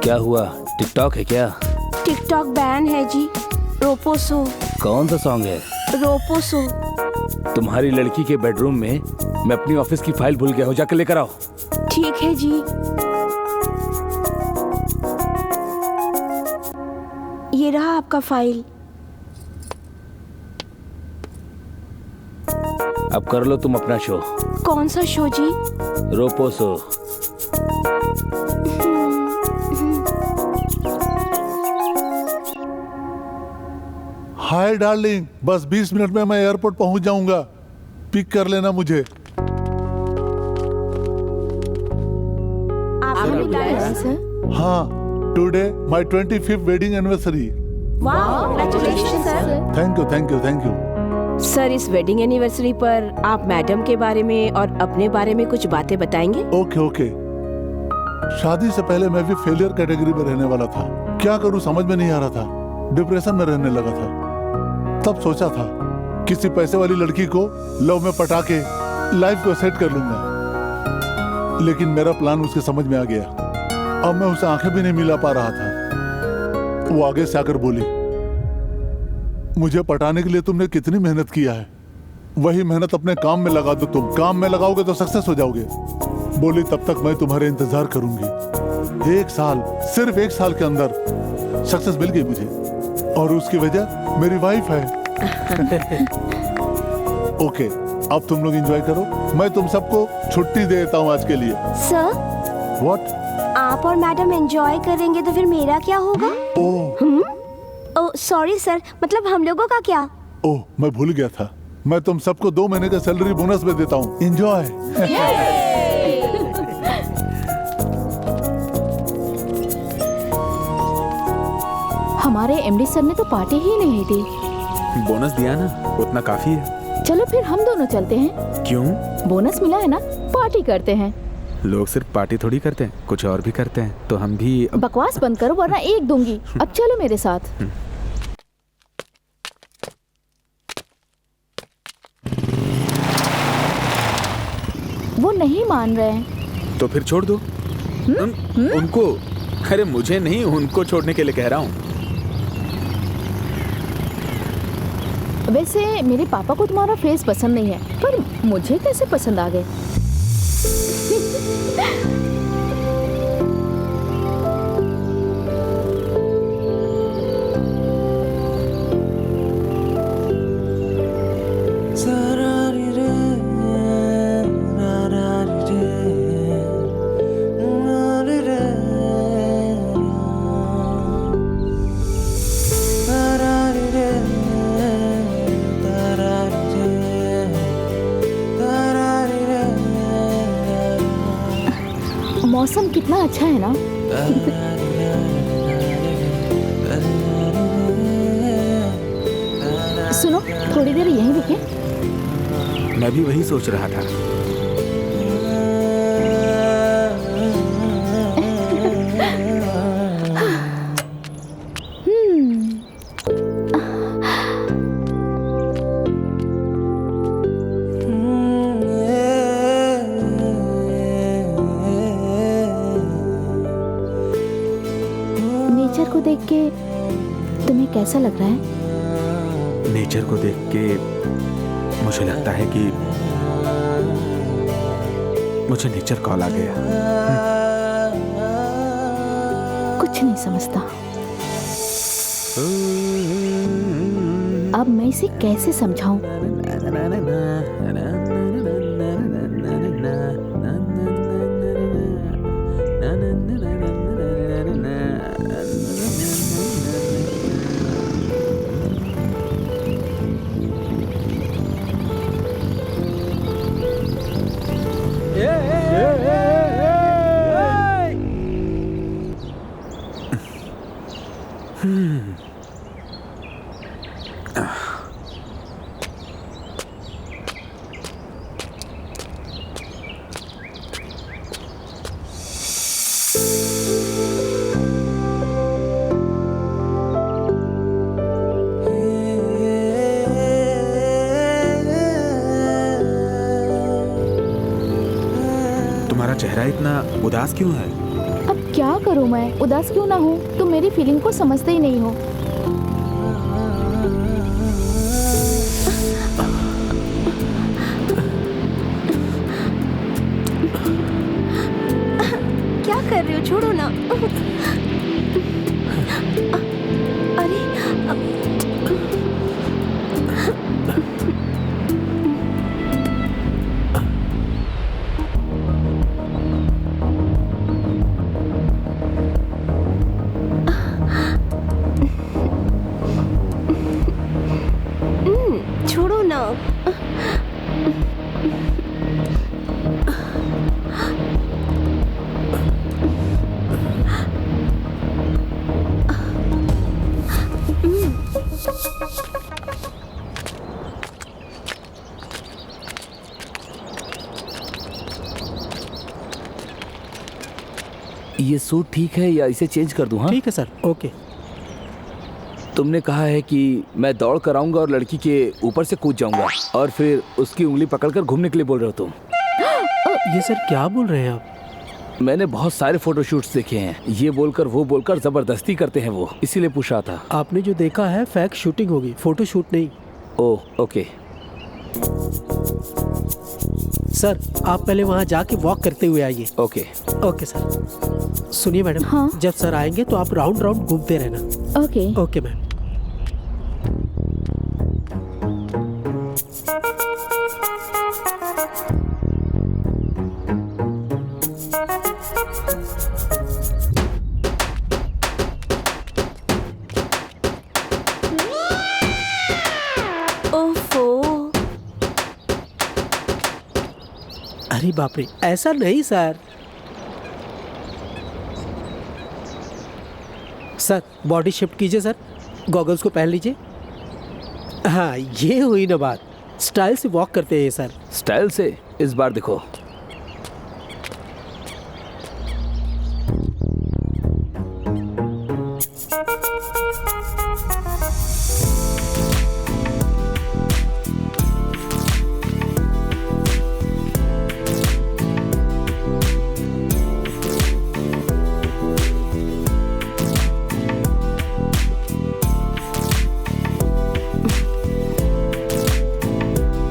क्या हुआ, टिकटॉक है क्या? टिकटॉक बैन है जी। रोपोसो। कौन सा सॉन्ग है? रोपोसो। तुम्हारी लड़की के बेडरूम में मैं अपनी ऑफिस की फाइल भूल गया हूँ, जाकर लेकर आओ। ठीक है जी। ये रहा आपका फाइल। अब कर लो तुम अपना शो। कौन सा शो जी? रोपोसो। हाय डार्लिंग, बस 20 मिनट में मैं एयरपोर्ट पहुंच जाऊंगा। पिक कर लेना मुझे। आपने बुलाया है सर? हाँ, today my 25th wedding anniversary. वाह, congratulation sir. Thank you thank you thank you. Sir, इस वेडिंग एनिवर्सरी पर आप मैडम के बारे में और अपने बारे में कुछ बातें बताएंगे? Okay okay. शादी से पहले मैं भी फेलियर कैटेगरी में रहने वाला था। क्या करूं समझ में नहीं आ रहा था। डिप्रेशन में रहने लगा था। तब सोचा था किसी पैसे वाली लड़की को लव में पटा के लाइफ को सेट कर लूंगा, लेकिन मेरा प्लान उसके समझ में आ गया। अब मैं उसे आंखें भी नहीं मिला पा रहा था। वो आगे से आकर बोली, मुझे पटाने के लिए तुमने कितनी मेहनत किया है, वही मेहनत अपने काम में लगा दो। तुम काम में लगाओगे तो सक्सेस हो जाओगे। बोली, तब तक मैं तुम्हारे इंतजार करूंगी। 1 साल, सिर्फ 1 साल के अंदर सक्सेस मिल गई मुझे, और उसकी वजह मेरी वाइफ है। ओके, अब तुम लोग एंजॉय करो। मैं तुम सबको छुट्टी देता हूँ आज के लिए। Sir, what? आप और मैडम एंजॉय करेंगे तो फिर मेरा क्या होगा? ओह सॉरी सर, मतलब हम लोगों का क्या? ओह, मैं भूल गया था। मैं तुम सबको 2 महीने का सैलरी बोनस में देता हूँ। एंजॉय। हमारे एमडी सर ने तो पार्टी ही नहीं दी। बोनस दिया ना, उतना काफी है। चलो फिर हम दोनों चलते हैं। क्यों? बोनस मिला है ना, पार्टी करते हैं। लोग सिर्फ पार्टी थोड़ी करते हैं, कुछ और भी करते हैं। तो हम भी बकवास बंद करो वरना एक दूंगी। अब चलो मेरे साथ। वो नहीं मान रहे हैं। तो फिर छोड़ दो उनको। अरे मुझे नहीं, उनको छोड़ने के लिए कह रहा हूँ। वैसे मेरे पापा को तुम्हारा फेस पसंद नहीं है, पर मुझे कैसे पसंद आ गए। मौसम कितना अच्छा है ना। सुनो, थोड़ी देर यहीं रुके। मैं भी वही सोच रहा था। नेचर को देख के तुम्हें कैसा लग रहा है? नेचर को देख के मुझे लगता है कि मुझे नेचर कॉल आ गया। कुछ नहीं समझता। अब मैं इसे कैसे समझाऊं? तुम्हारा चेहरा इतना उदास क्यों है? अब क्या करूं मैं? उदास क्यों ना हूं? तुम मेरी फीलिंग को समझते ही नहीं हो। क्या कर रहे हो? छोड़ो ना। अरे छोड़ो ना। ये सूट ठीक है या इसे चेंज कर दूं? हाँ ठीक है सर, ओके। तुमने कहा है कि मैं दौड़ कर आऊंगा और लड़की के ऊपर से कूद जाऊंगा और फिर उसकी उंगली पकड़कर घूमने के लिए बोल रहे हो तुम। ये सर क्या बोल रहे हैं आप? मैंने बहुत सारे फोटोशूट्स देखे हैं, ये बोलकर वो बोलकर जबरदस्ती करते हैं वो, इसीलिए पूछा था। आपने जो देखा है फेक शूटिंग होगी, फोटो शूट नहीं। Oh okay. सर आप पहले वहाँ जाके वॉक करते हुए आइए। Okay okay sir. सुनिए मैडम, हाँ? जब सर आएंगे तो आप राउंड राउंड घूमते रहना। Okay okay ma'am. अरे बाप रे, ऐसा नहीं सर। सर बॉडी शिफ्ट कीजिए सर, गॉगल्स को पहन लीजिए। हाँ ये हुई ना बात, स्टाइल से वॉक करते हैं सर। स्टाइल से? इस बार देखो।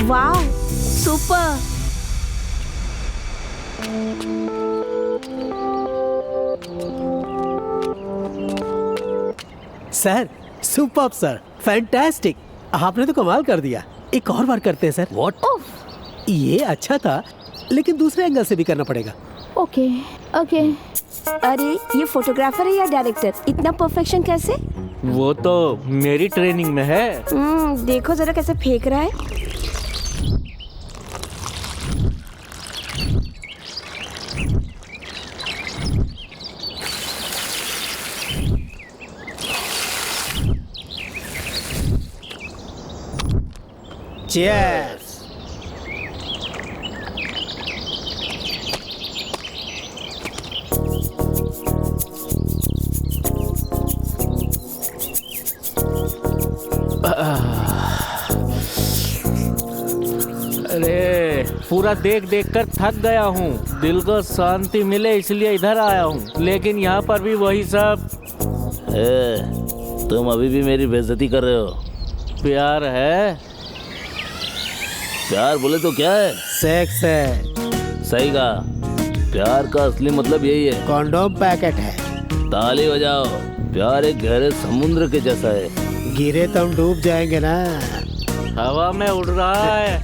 Wow, super. Sir superb sir, fantastic. आपने तो कमाल कर दिया। एक और बार करते हैं सर। व्हाट? ये अच्छा था लेकिन दूसरे एंगल से भी करना पड़ेगा। Okay okay. अरे ये फोटोग्राफर है या डायरेक्टर? इतना परफेक्शन कैसे? वो तो मेरी ट्रेनिंग में है। देखो जरा कैसे फेंक रहा है। Cheers! अरे पूरा देख देख कर थक गया हूँ। दिल को शांति मिले इसलिए इधर आया हूँ, लेकिन यहाँ पर भी वही सब। तुम अभी भी मेरी बेइज्जती कर रहे हो। प्यार है? प्यार बोले तो क्या है? सेक्स है। सही कहा। प्यार का असली मतलब यही है। कॉन्डोम पैकेट है। ताली बजाओ। प्यार एक गहरे समुद्र के जैसा है। गिरे तो हम डूब जाएंगे ना। हवा में उड़ रहा है।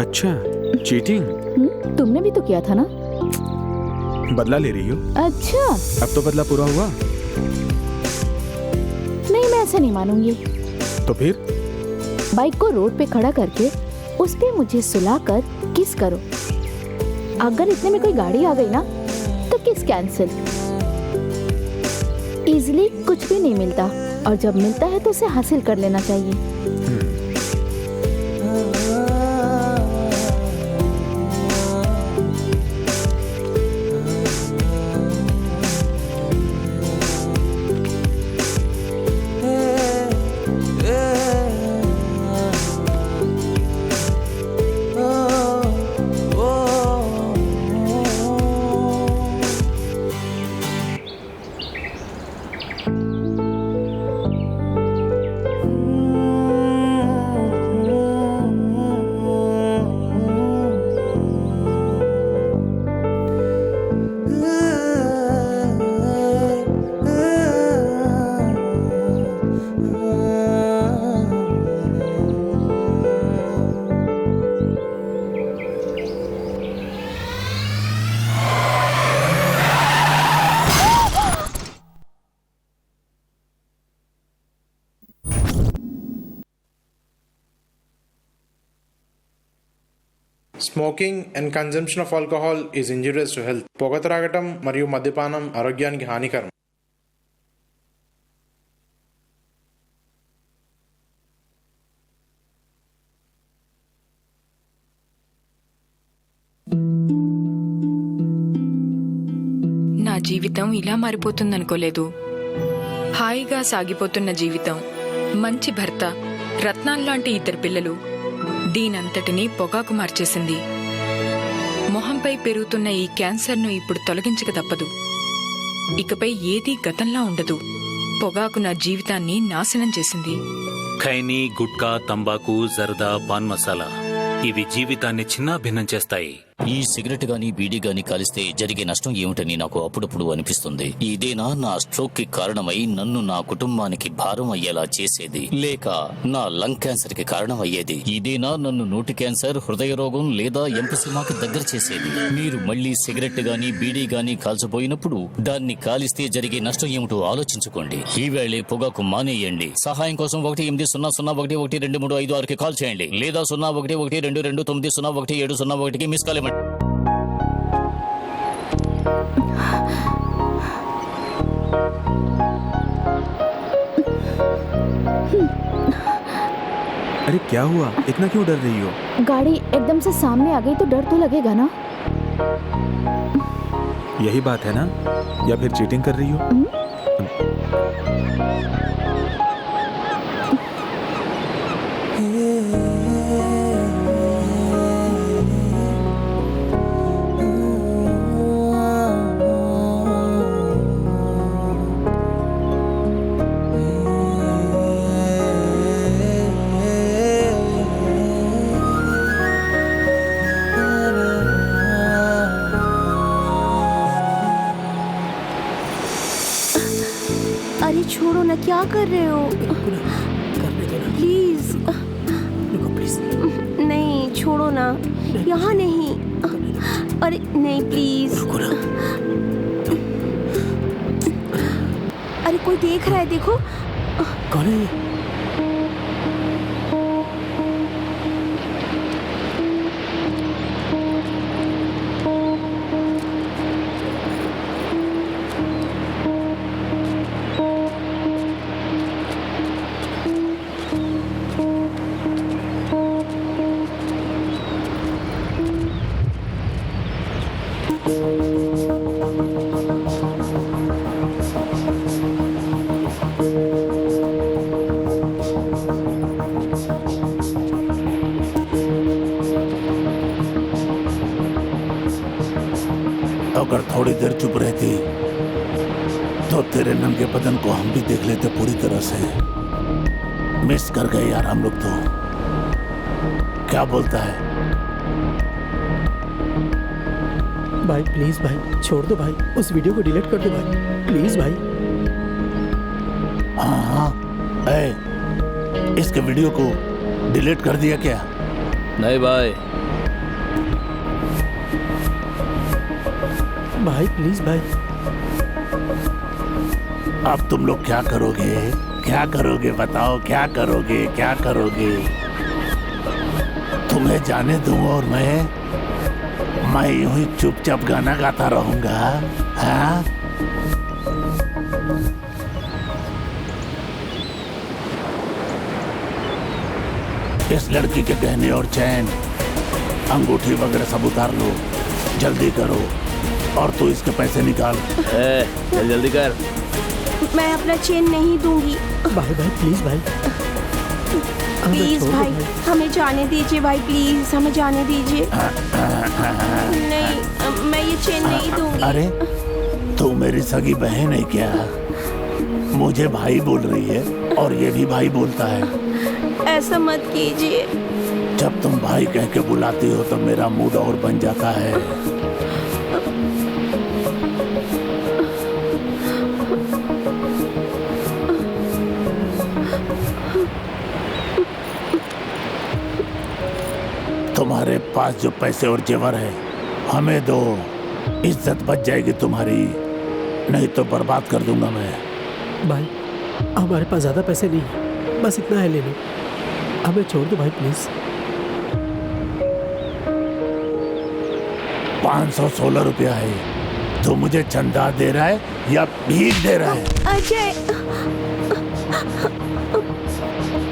अच्छा, चीटिंग? तुमने भी तो किया था ना। बदला ले रही हो? अच्छा, अब तो बदला पूरा हुआ। नहीं, मैं ऐसे नहीं मानूंगी। तो फिर? बाइक को रोड पे खड़ा करके उस पे मुझे सुलाकर किस करो। अगर इतने में कोई गाड़ी आ गई ना तो किस कैंसिल। इजीली कुछ भी नहीं मिलता और जब मिलता है तो उसे हासिल कर लेना चाहिए। Smoking and consumption of alcohol is injurious to health. పొగ త్రాగటం మరియు మద్యపానం ఆరోగ్యానికి హానికరం. నా జీవితం ఇలా మారిపోతుందనుకోలేదు. హాయిగా సాగిపోతున్న జీవితం, మంచి భర్త, రత్నాల్లాంటి ఇద్దరు పిల్లలు, దీనంతటినీ పొగాకు మార్చేసింది. మొహంపై పెరుగుతున్న ఈ క్యాన్సర్ను ఇప్పుడు తొలగించక తప్పదు. ఇకపై ఏదీ గతంలా ఉండదు. పొగాకు నా జీవితాన్ని నాశనం చేసింది. ఖైనీ, గుట్కా, తంబాకు, జర్దా, పాన్ మసాలా ఇవి జీవితాన్ని చిన్నాభిన్నం చేస్తాయి. ఈ సిగరెట్ గాని బీడీ గాని కాలిస్తే జరిగే నష్టం ఏమిటని నాకు అప్పుడప్పుడు అనిపిస్తుంది. ఇదేనా నా స్ట్రోక్ కి కారణమై నన్ను నా కుటుంబానికి భారం అయ్యేలా చేసేది, లేక నా లంగ్ క్యాన్సర్ కి కారణం అయ్యేది? ఇదేనా నన్ను నోటి క్యాన్సర్, హృదయ రోగం లేదా ఎంపసిమాకి దగ్గర చేసేది? మీరు మళ్ళీ సిగరెట్ గాని బీడీ గాని కాల్చబోయినప్పుడు దాన్ని కాలిస్తే జరిగే నష్టం ఏమిటో ఆలోచించుకోండి. ఈవేళే పొగాకు మానేయండి. సహాయం కోసం 180011235 కాల్ చేయండి, లేదా 01122901 మిస్ కాల్ ఇవ్వండి. अरे क्या हुआ? इतना क्यों डर रही हो? गाड़ी एकदम से सामने आ गई तो डर तो लगेगा ना। यही बात है ना? या फिर चीटिंग कर रही हो? अरे छोड़ो ना, क्या कर रहे हो? प्लीज नहीं, छोड़ो ना, यहाँ नहीं। अरे नहीं प्लीज। अरे कोई देख रहा है, देखो। कौन है? अगर थोड़ी देर चुप रहती तो तेरे नंगे बदन को हम भी देख लेते पूरी तरह से। मिस कर गए यार हम लोग तो। क्या बोलता है? भाई प्लीज भाई छोड़ दो भाई, उस वीडियो को डिलीट कर दो भाई, प्लीज भाई। हाँ, इसके वीडियो को डिलीट कर दिया क्या? नहीं भाई। भाई प्लीज भाई। अब तुम लोग क्या करोगे? क्या करोगे बताओ, क्या करोगे? क्या करोगे? तुम्हें जाने दूं और मैं यूं ही चुपचाप गाना गाता रहूंगा? हाँ? इस लड़की के गहने और चैन, अंगूठी वगैरह सब उतार लो, जल्दी करो। और तू इसके पैसे निकाल। चल जल्दी कर। मैं अपना चेन नहीं दूंगी। भाई भाई प्लीज भाई, प्लीज भाई हमें जाने दीजिए भाई, प्लीज हमें जाने दीजिए। नहीं, मैं ये चेन नहीं दूंगी। अरे तू मेरी सगी बहन है क्या? मुझे भाई बोल रही है और ये भी भाई बोलता है। ऐसा मत कीजिए। जब तुम भाई कह के बुलाती हो तो मेरा मूड और बन जाता है। तुम्हारे पास जो पैसे और जेवर है हमें दो, इज्जत बच जाएगी तुम्हारी, नहीं तो बर्बाद कर दूंगा मैं। भाई हमारे पास ज्यादा पैसे नहीं, बस इतना है, ले लो, हमें छोड़ दो भाई प्लीज। 516 रुपया है। तो मुझे चंदा दे रहा है या भीख दे रहा है? अजय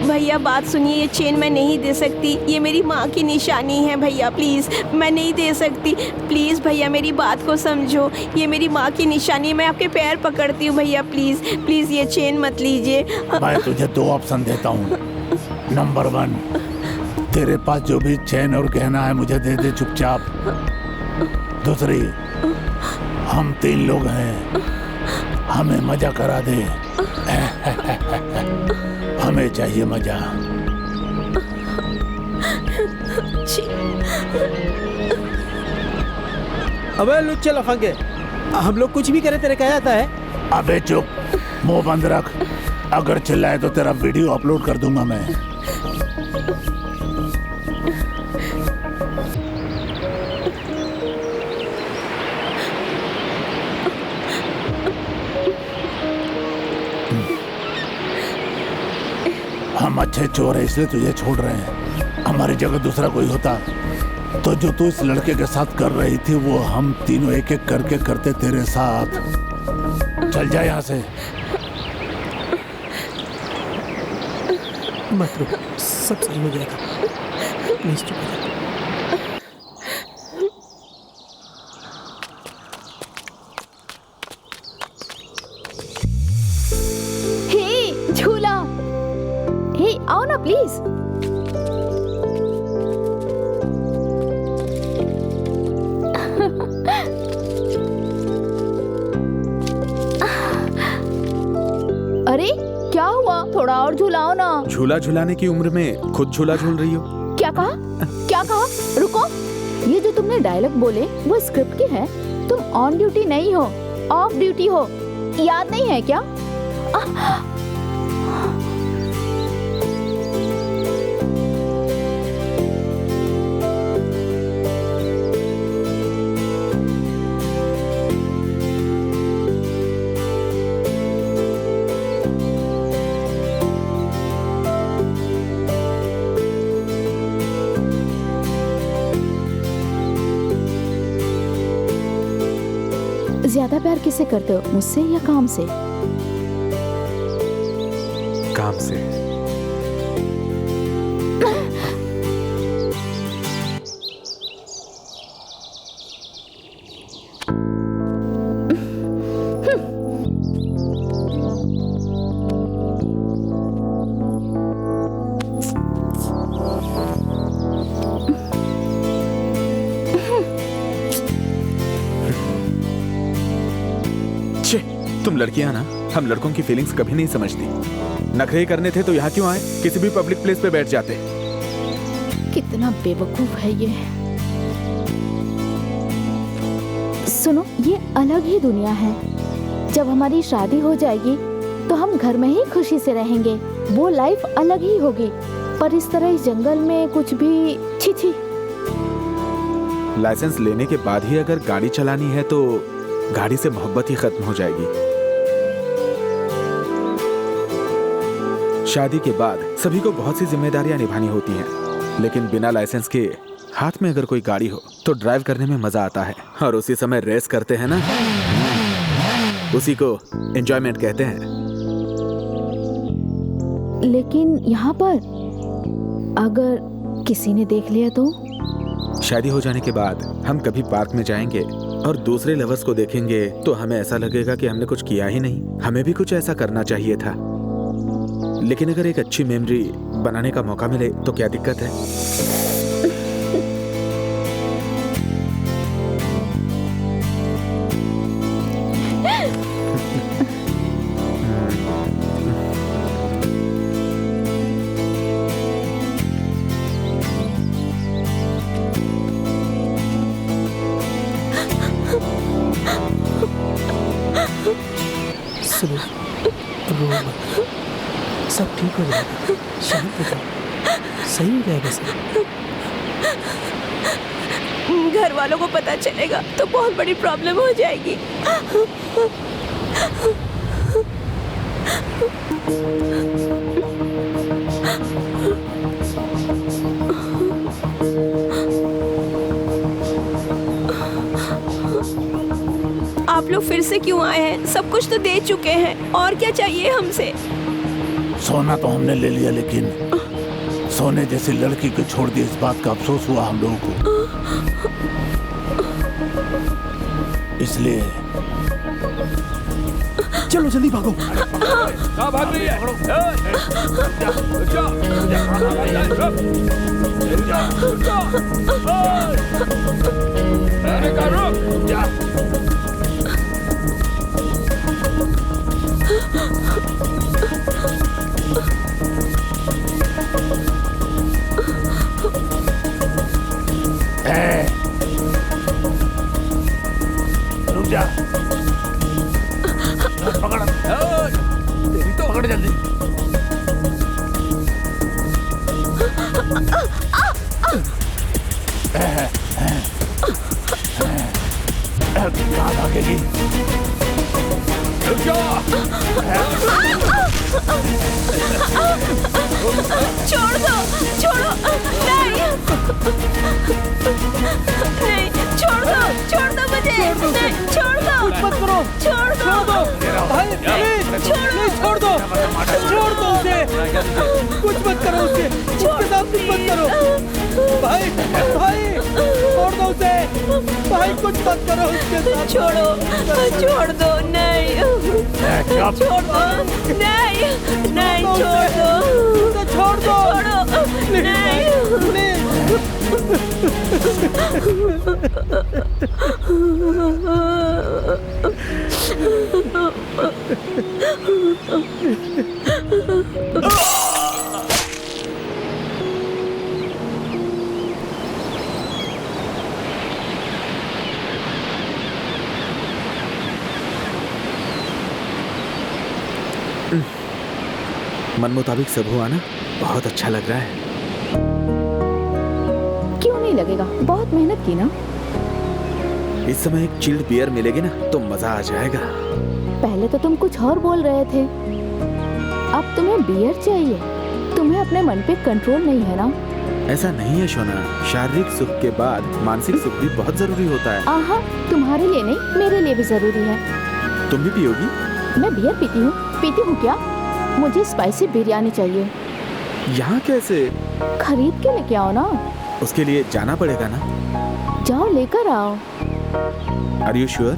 भैया बात सुनिए, ये चेन मैं नहीं दे सकती, ये मेरी माँ की निशानी है भैया, प्लीज मैं नहीं दे सकती। प्लीज भैया मेरी बात को समझो, ये मेरी माँ की निशानी है, मैं आपके पैर पकड़ती हूँ भैया, प्लीज प्लीज ये चेन मत लीजिए। मैं तुझे 2 ऑप्शन देता हूँ। नंबर 1, तेरे पास जो भी चैन और गहना है मुझे दे दे चुपचाप। दूसरी, हम 3 लोग हैं, हमें मजा करा दे। हमें चाहिए मजा। अबे लुच्चे लफंगे, हम लोग कुछ भी करे तेरे क्या जाता है? अबे चुप, मुंह बंद रख। अगर चिल्लाए तो तेरा वीडियो अपलोड कर दूंगा मैं। हम अच्छे चोर हैं इसलिए तुझे छोड़ रहे हैं। हमारी जगह दूसरा कोई होता तो जो तू इस लड़के के साथ कर रही थी वो हम तीनों एक एक करके करते तेरे साथ। चल जा यहाँ से। मत रुक, सब सही हो जाएगा, प्लीज चुप हो जा। हे झूला, हे आओ ना प्लीज। अरे क्या हुआ, थोड़ा और झूलाओ ना। झूला झूलाने की उम्र में खुद झूला झूल रही हो? क्या कहा? क्या कहा? रुको, ये जो तुमने डायलॉग बोले वो स्क्रिप्ट के हैं। तुम ऑन ड्यूटी नहीं हो, ऑफ ड्यूटी हो, याद नहीं है क्या? ज्यादा प्यार किससे करते हो, मुझसे या काम से? काम से। तुम लड़कियां ना, हम लड़कों की फीलिंग्स कभी नहीं समझती। नखरे करने थे तो यहाँ क्यों आए? किसी भी पब्लिक प्लेस पे बैठ जाते। कितना बेवकूफ है ये। सुनो, ये अलग ही दुनिया है। जब हमारी शादी हो जाएगी तो हम घर में ही खुशी से रहेंगे। वो लाइफ अलग ही होगी। पर इस तरह इस जंगल में कुछ भी छी छी। लाइसेंस लेने के बाद ही अगर गाड़ी चलानी है तो गाड़ी से मोहब्बत ही खत्म हो जाएगी। शादी के बाद सभी को बहुत सी जिम्मेदारियां निभानी होती हैं, लेकिन बिना लाइसेंस के हाथ में अगर कोई गाड़ी हो तो ड्राइव करने में मजा आता है। और उसी समय रेस करते हैं ना, उसी को एंजॉयमेंट कहते हैं। लेकिन यहाँ पर अगर किसी ने देख लिया तो? शादी हो जाने के बाद हम कभी पार्क में जाएंगे और दूसरे लवर्स को देखेंगे तो हमें ऐसा लगेगा कि हमने कुछ किया ही नहीं। हमें भी कुछ ऐसा करना चाहिए था। लेकिन अगर एक अच्छी मेमोरी बनाने का मौका मिले तो क्या दिक्कत है? सुनो, रो मत। सब ठीक हो जाएगा, शांत हो जाओ, सही हो जाएगा सब। घर वालों को पता चलेगा तो बहुत बड़ी प्रॉब्लम हो जाएगी। आप लोग फिर से क्यों आए हैं? सब कुछ तो दे चुके हैं, और क्या चाहिए हमसे? सोना तो हमने ले लिया, लेकिन सोने जैसी लड़की को छोड़ दिया, इस बात का अफसोस हुआ हम लोगों को। इसलिए चलो जल्दी भागो। कहाँ भाग रही है? रुक जा, पकड़, तेरी तो पकड़ जल्दी। कहाँ भागेगी? रुक जा। छोड़ दो, छोड़ो, नहीं, नहीं, छोड़ दो मुझे, नहीं, छोड़ दो, कुछ मत करो, छोड़ दो, भाई प्लीज, प्लीज छोड़ दो उसे, कुछ मत करो उसे, उसके साथ कुछ मत करो, भाई छोड़ दो उसे, भाई कुछ मत करो उसके साथ, छोड़ दो, नहीं, छोड़ दो, नहीं, छोड़ दो, नहीं, मन मुताबिक सब हुआ ना? बहुत अच्छा लग रहा है। क्यों नहीं लगेगा? बहुत मेहनत की ना। इस समय एक चिल्ड बियर मिलेगी ना तो मजा आ जाएगा। पहले तो तुम कुछ और बोल रहे थे, अब तुम्हें बियर चाहिए। तुम्हें अपने मन पे कंट्रोल नहीं है ना? ऐसा नहीं है शोना, शारीरिक सुख के बाद मानसिक सुख भी बहुत जरूरी होता है। आहा, तुम्हारे लिए नहीं, मेरे लिए भी जरूरी है। तुम भी पियोगी? मैं बियर पीती हूँ क्या? मुझे स्पाइसी बिरयानी चाहिए। यहाँ कैसे? खरीद के लेके आओ ना। उसके लिए जाना पड़ेगा ना? जाओ लेकर आओ। Are you sure?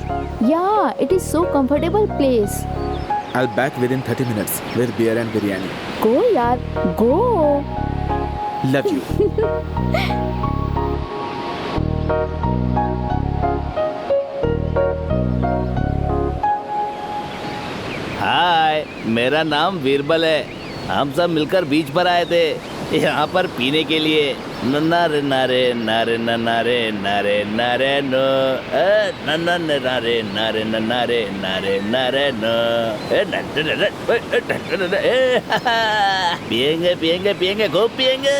Yeah, it is so comfortable place. I'll back within 30 minutes with beer and biryani. Go यार, go. Love you. मेरा नाम बीरबल है। हम सब मिलकर बीच पर आए थे यहाँ पर पीने के लिए। नारे नारे नारे नारे नारे नारे नो नारे नारे नारे नारे नारे नो पियेंगे पियेंगे पियेंगे खूब पियेंगे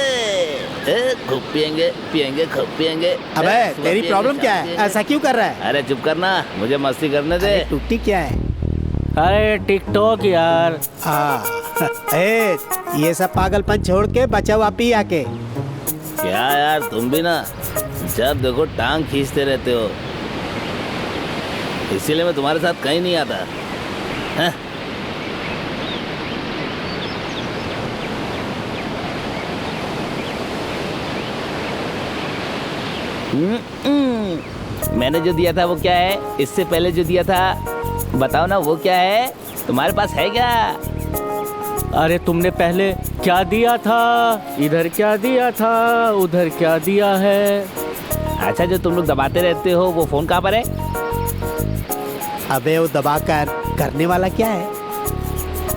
खूब पियेंगे पियेंगे खूब पियेंगे। अबे तेरी प्रॉब्लम क्या है? ऐसा क्यों कर रहा है? अरे चुप करना, मुझे मस्ती करने दे। टुट्टी क्या है? अरे टिकटॉक यार। ये सब पागलपन छोड़ के बचाओ आप ही आके। क्या यार तुम भी ना जब देखो टांग खींचते रहते हो, इसीलिए मैं तुम्हारे साथ कहीं नहीं आता। हैं? मैंने जो दिया था वो क्या है? इससे पहले जो दिया था बताओ ना, वो क्या है? तुम्हारे पास है क्या? अरे तुमने पहले क्या दिया था? इधर क्या दिया था, उधर क्या दिया है? अच्छा, जो तुम लोग दबाते रहते हो वो फोन कहाँ पर है? अबे वो दबा कर करने वाला क्या है?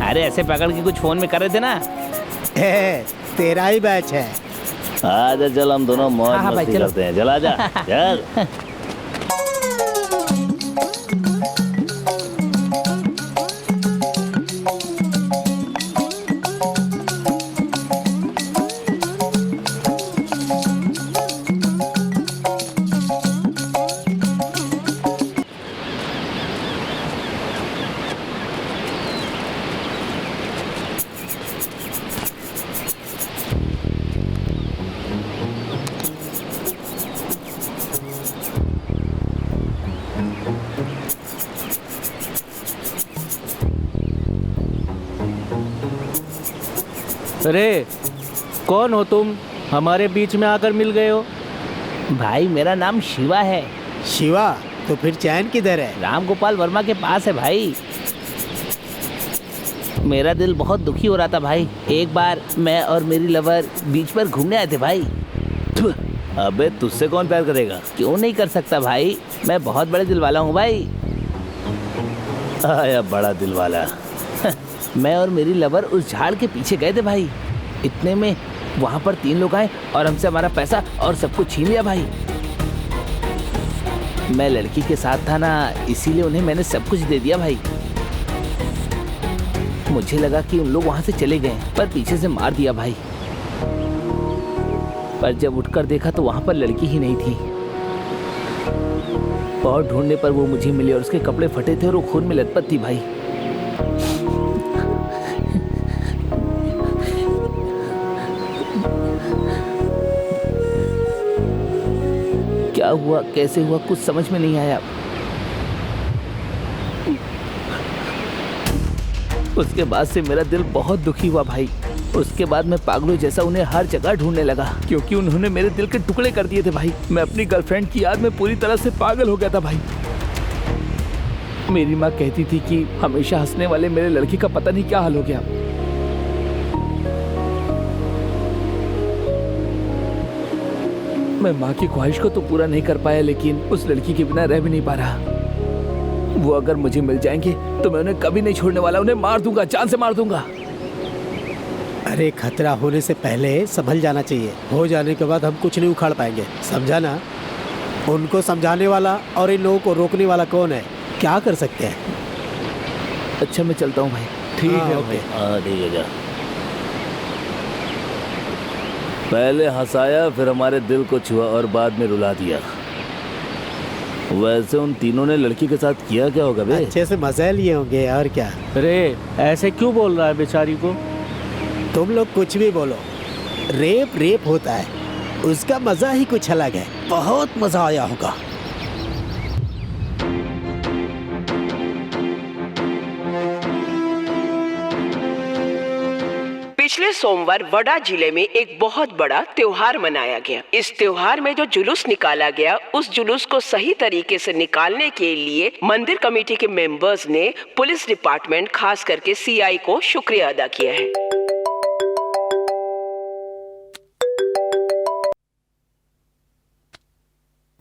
अरे ऐसे पकड़ के कुछ फोन में कर रहे थे ना। तेरा ही बैच है। आजा चल, हम दोनों मौज मस्ती करते हैं। चल आजा चल। अरे कौन हो तुम? हमारे बीच में आकर मिल गए हो। भाई मेरा नाम शिवा है। शिवा? तो फिर चैन किधर है? राम गोपाल वर्मा के पास है भाई। मेरा दिल बहुत दुखी हो रहा था भाई। एक बार मैं और मेरी लवर बीच पर घूमने आए थे भाई। अबे तुझसे कौन प्यार करेगा? क्यों नहीं कर सकता भाई, मैं बहुत बड़े दिल वाला हूँ भाई। आया बड़ा दिल वाला। मैं और मेरी लवर उस झाड़ के पीछे गए थे भाई। इतने में वहाँ पर 3 लोग आए और हमसे हमारा पैसा और सब कुछ छीन लिया भाई। मैं लड़की के साथ था ना, इसीलिए उन्हें मैंने सब कुछ दे दिया भाई। मुझे लगा कि उन लोग वहाँ से चले गए, पर पीछे से मार दिया भाई। पर जब उठकर देखा तो वहाँ पर लड़की ही नहीं थी। बहुत ढूंढने पर वो मुझे मिली और उसके कपड़े फटे थे और वो खून में लथपथ थी भाई। क्या हुआ, कैसे हुआ, कुछ समझ में नहीं आया। उसके बाद से मेरा दिल बहुत दुखी हुआ भाई। उसके बाद मैं पागलों जैसा उन्हें हर जगह ढूंढने लगा, क्योंकि उन्होंने मेरे दिल के टुकड़े कर दिए थे भाई। मैं अपनी गर्लफ्रेंड की याद में पूरी तरह से पागल हो गया था भाई। मेरी माँ कहती थी कि हमेशा हंसने वाले मेरे लड़के का पता नहीं क्या हाल हो गया। मैं माँ की ख्वाहिश को तो पूरा नहीं कर पाया, लेकिन उस लड़की के बिना रह भी नहीं पा रहा। वो अगर मुझे मिल जाएंगे तो मैं उन्हें कभी नहीं छोड़ने वाला। उन्हें मार दूंगा, जान से मार दूंगा। अरे खतरा होने से पहले संभल जाना चाहिए। हो जाने के बाद हम कुछ नहीं उखाड़ पाएंगे, समझा ना? उनको समझाने वाला और इन लोगों को रोकने वाला कौन है? क्या कर सकते हैं? अच्छा मैं चलता हूँ भाई। ठीक है, ओके। ठीक है, जा। पहले हंसाया, फिर हमारे दिल को छुआ और बाद में रुला दिया। वैसे उन तीनों ने लड़की के साथ किया क्या होगा बे? अच्छे से मजे लिए होंगे और क्या। अरे ऐसे क्यों बोल रहा है बेचारी को? तुम लोग कुछ भी बोलो, रेप रेप होता है, उसका मजा ही कुछ अलग है। बहुत मजा आया होगा। पिछले सोमवार वडा जिले में एक बहुत बड़ा त्योहार मनाया गया। इस त्योहार में जो जुलूस निकाला गया, उस जुलूस को सही तरीके से निकालने के लिए मंदिर कमेटी के मेंबर्स ने पुलिस डिपार्टमेंट, खास करके सीआई को शुक्रिया अदा किया है।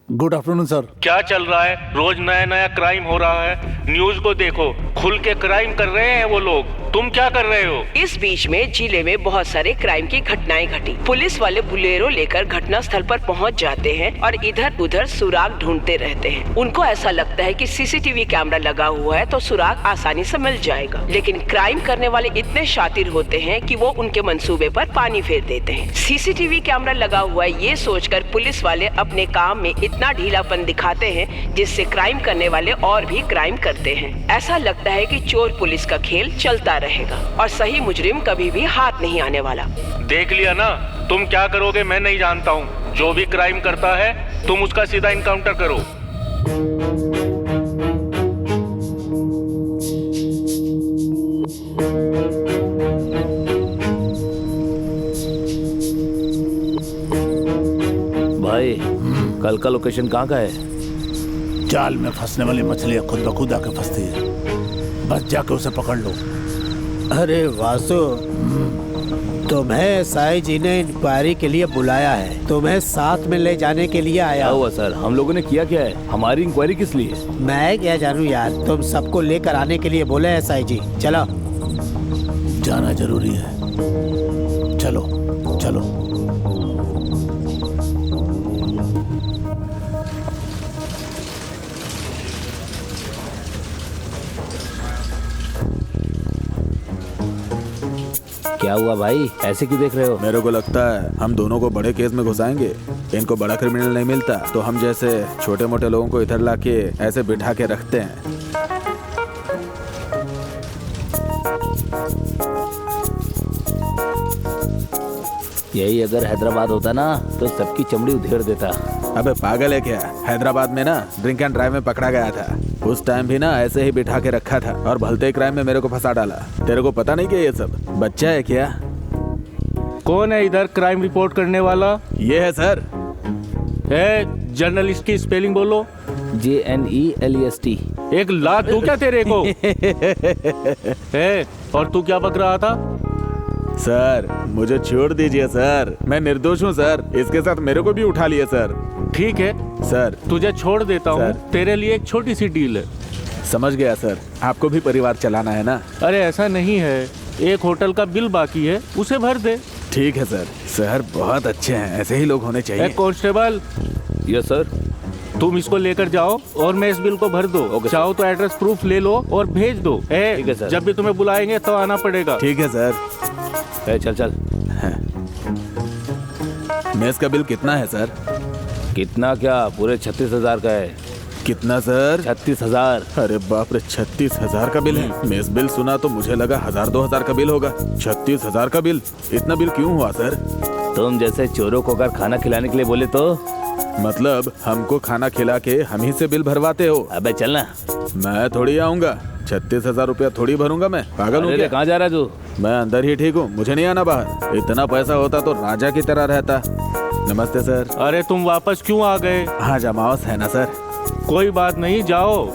Good afternoon sir. क्या चल रहा है? रोज नया नया क्राइम हो रहा है। न्यूज को देखो, खुल के क्राइम कर रहे हैं वो लोग। तुम क्या कर रहे हो? इस बीच में जिले में बहुत सारे क्राइम की घटनाएं घटी। पुलिस वाले बुलेरो लेकर घटना स्थल पर पहुंच जाते हैं और इधर उधर सुराग ढूंढते रहते हैं। उनको ऐसा लगता है कि सीसीटीवी कैमरा लगा हुआ है तो सुराग आसानी से मिल जाएगा, लेकिन क्राइम करने वाले इतने शातिर होते हैं कि वो उनके मंसूबे पर पानी फेर देते हैं। सीसीटीवी कैमरा लगा हुआ है ये सोचकर पुलिस वाले अपने काम में इतना ढीलापन दिखाते हैं जिससे क्राइम करने वाले और भी क्राइम करते हैं। ऐसा लगता है कि चोर पुलिस का खेल चलता रहेगा और सही मुजरिम कभी भी हाथ नहीं आने वाला। देख लिया ना, तुम क्या करोगे मैं नहीं जानता हूँ। जो भी क्राइम करता है तुम उसका सीधा इनकाउंटर करो। भाई कल का लोकेशन कहाँ का है? जाल में फंसने वाली मछलियाँ खुद ब खुद आके फंसती है, बस जाके उसे पकड़ लो। अरे वासु, तुम्हें साई जी ने इंक्वायरी के लिए बुलाया है, तुम्हें साथ में ले जाने के लिए आया हुआ। सर हम लोगों ने किया क्या है? हमारी इंक्वायरी किस लिए? मैं क्या जानूं यार, तुम सबको लेकर आने के लिए बोले हैं साई जी। चलो जाना जरूरी है, चलो चलो। क्या हुआ भाई, ऐसे क्यों देख रहे हो? मेरे को लगता है हम दोनों को बड़े केस में घुसाएंगे। इनको बड़ा क्रिमिनल नहीं मिलता तो हम जैसे छोटे मोटे लोगों को इधर लाके ऐसे बिठा के रखते हैं। यही अगर हैदराबाद होता ना तो सबकी चमड़ी उधेड़ देता। अबे पागल है क्या? हैदराबाद में ना ड्रिंक एंड ड्राइव में पकड़ा गया था, उस टाइम भी ना ऐसे ही बिठा के रखा था और भलते क्राइम में मेरे को फंसा डाला। तेरे को पता नहीं क्या ये सब बच्चा है क्या? कौन है इधर क्राइम रिपोर्ट करने वाला? ये है सर। जर्नलिस्ट की स्पेलिंग बोलो। JNELEST। एक लात दूं क्या तेरे को? और तू क्या बक रहा था? सर मुझे छोड़ दीजिए सर, मैं निर्दोष हूँ सर, इसके साथ मेरे को भी उठा लिए सर। ठीक है सर, तुझे छोड़ देता हूँ। तेरे लिए एक छोटी सी डील है। समझ गया सर, आपको भी परिवार चलाना है ना? अरे ऐसा नहीं है, एक होटल का बिल बाकी है उसे भर दे। ठीक है सर। सर बहुत अच्छे हैं, ऐसे ही लोग होने चाहिए। कांस्टेबल। Yes sir. तुम इसको लेकर जाओ और मैं इस बिल को भर दो। चाहो तो एड्रेस प्रूफ ले लो और भेज दो। ठीक है सर। जब भी तुम्हें बुलाएंगे तो आना पड़ेगा। ठीक है सर। चल चल। मेस का बिल कितना है सर? कितना क्या, पूरे 36,000 का है। कितना सर? 36,000। अरे बाप रे, 36,000 का बिल है। मेस बिल सुना तो मुझे लगा 1,000-2,000 का बिल होगा। 36,000 का बिल, इतना बिल क्यों हुआ सर? तुम जैसे चोरों को अगर खाना खिलाने के लिए बोले तो? मतलब हमको खाना खिला के हम ही से बिल भरवाते हो? अबे चलना। मैं थोड़ी आऊंगा, 36,000 रुपया थोड़ी भरूंगा मैं, पागल हूँ क्या? कहाँ जा रहा है तू? मैं अंदर ही ठीक हूँ, मुझे नहीं आना बाहर। इतना पैसा होता तो राजा की तरह रहता। नमस्ते सर। अरे तुम वापस क्यों आ गए? हाँ जमावस है ना सर। कोई बात नहीं, जाओ।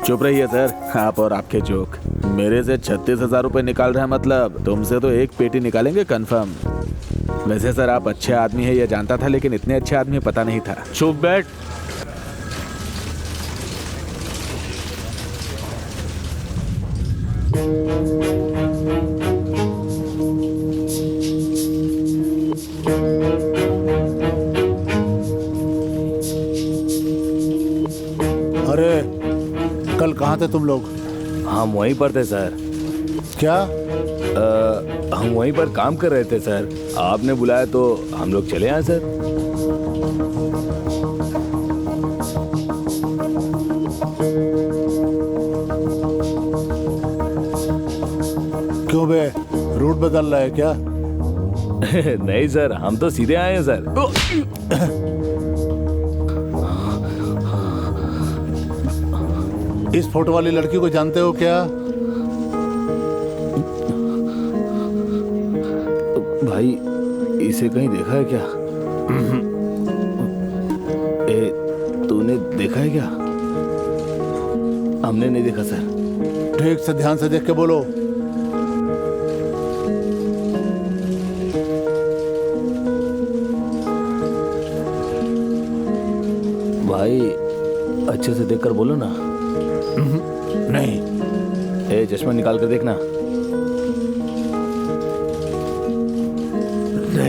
चुप रहिए सर, आप और आपके जोक। मेरे से 36,000 रुपए निकाल रहे हैं, मतलब तुमसे तो एक पेटी निकालेंगे कंफर्म। वैसे सर आप अच्छे आदमी है ये जानता था, लेकिन इतने अच्छे आदमी पता नहीं था। चुप बैठ। अरे कल कहाँ थे तुम लोग? हम वहीं पर थे सर। क्या? हम वहीं पर काम कर रहे थे सर, आपने बुलाया तो हम लोग चले आए सर। क्यों बे, रूट बदल रहा है क्या? नहीं सर, हम तो सीधे आए हैं सर। इस फोटो वाली लड़की को जानते हो क्या? भाई इसे कहीं देखा है क्या? तूने देखा है क्या? हमने नहीं देखा सर। ठीक से ध्यान से देख के बोलो। भाई अच्छे से देखकर बोलो ना। नहीं। चश्मा निकाल कर देखना।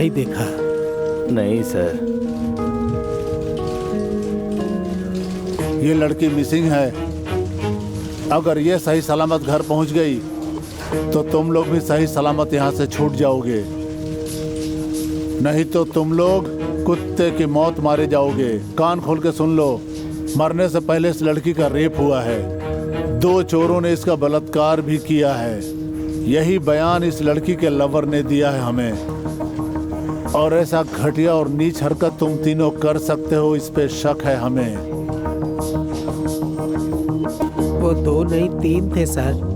नहीं देखा। नहीं सर। ये लड़की मिसिंग है। अगर ये सही सलामत घर पहुंच गई तो तुम लोग भी सही सलामत यहाँ से छूट जाओगे, नहीं तो तुम लोग कुत्ते की मौत मारे जाओगे। कान खोल के सुन लो, मरने से पहले इस लड़की का रेप हुआ है। 2 चोरों ने इसका बलात्कार भी किया है। यही बयान इस लड़की के लवर ने दिया है हमें। और ऐसा घटिया और नीच हरकत तुम तीनों कर सकते हो, इस पे शक है हमें। वो 2 नहीं 3 थे सर।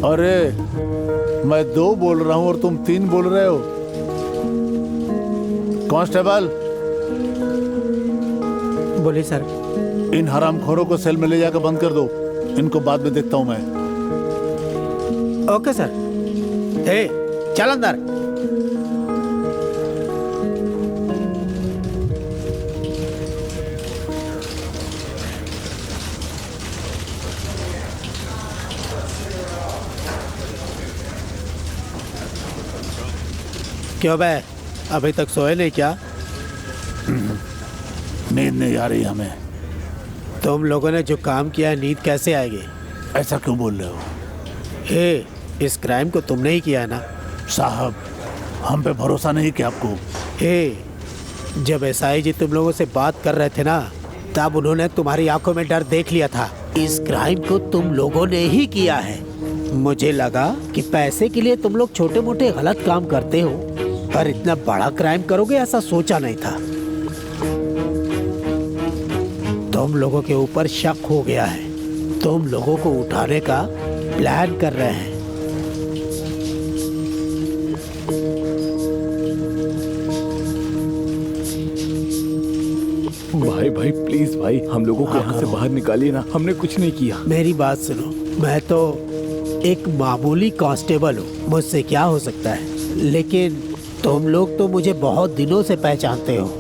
अरे मैं 2 बोल रहा हूँ और तुम 3 बोल रहे हो। कांस्टेबल, बोलिए सर। इन हरामखोरों को सेल में ले जाकर बंद कर दो। इनको बाद में देखता हूँ मैं। Okay sir. ए, चल अंदर। क्यों बे, अभी तक सोए नहीं क्या? नींद नहीं आ रही हमें। तुम लोगों ने जो काम किया है, नींद कैसे आएगी? ऐसा क्यों बोल रहे हो? हे, इस क्राइम को तुमने ही किया ना? साहब, हम पे भरोसा नहीं किया आपको। हे, जब एसआई जी तुम लोगों से बात कर रहे थे ना, तब उन्होंने तुम्हारी आंखों में डर देख लिया था। इस क्राइम को तुम लोगों ने ही किया है। मुझे लगा कि पैसे के लिए तुम लोग छोटे मोटे गलत काम करते हो, पर इतना बड़ा क्राइम करोगे ऐसा सोचा नहीं था। तुम लोगों के ऊपर शक हो गया है। तुम लोगों को उठाने का प्लान कर रहे हैं। भाई भाई प्लीज भाई, हम लोगों को यहाँ से बाहर निकालिए ना, हमने कुछ नहीं किया। मेरी बात सुनो, मैं तो एक मामूली कांस्टेबल हूँ, मुझसे क्या हो सकता है। लेकिन तुम लोग तो मुझे बहुत दिनों से पहचानते हो,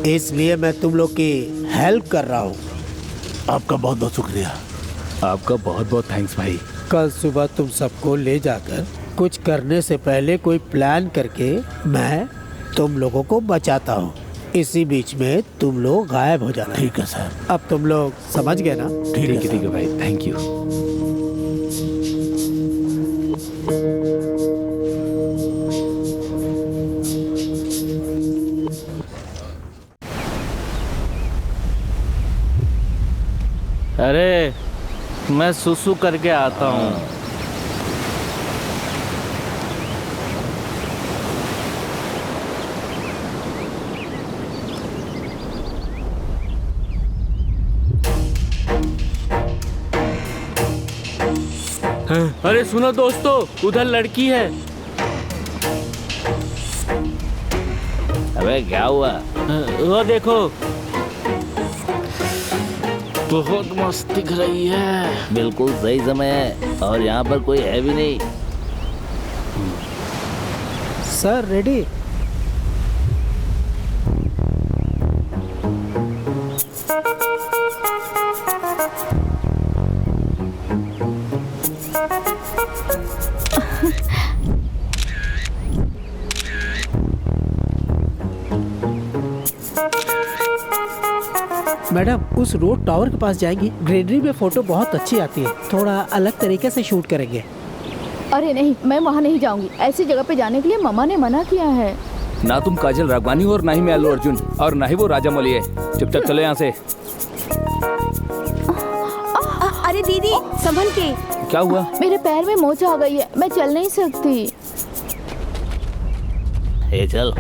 इसलिए मैं तुम लोग की हेल्प कर रहा हूँ। आपका बहुत बहुत शुक्रिया। आपका बहुत बहुत थैंक्स भाई। कल सुबह तुम सबको ले जाकर कुछ करने से पहले कोई प्लान करके मैं तुम लोगों को बचाता हूँ। इसी बीच में तुम लोग गायब हो जाना। ठीक है सर। अब तुम लोग समझ गए ना? ठीक है भाई, थैंक यू। अरे मैं सुसु करके आता हूँ। अरे सुनो दोस्तों, उधर लड़की है। अबे क्या हुआ? वो देखो, बहुत मस्त दिख रही है। बिल्कुल सही समय है और यहाँ पर कोई है भी नहीं। Sir ready? मैडम, उस रोड टावर के पास जाएंगी। ग्रीनरी में फोटो बहुत अच्छी आती है। थोड़ा अलग तरीके से शूट करेंगे। अरे नहीं, मैं वहाँ नहीं जाऊंगी। ऐसी जगह पे जाने के लिए मम्मा ने मना किया है। ना तुम काजल राघवानी और ना ही मैं अल्लू अर्जुन और ना ही वो राजा मौली है। चुपचाप चलो यहाँ से। अरे दीदी, संभल के। क्या हुआ? मेरे पैर में मोच आ गई है, मैं चल नहीं सकती। हे चल।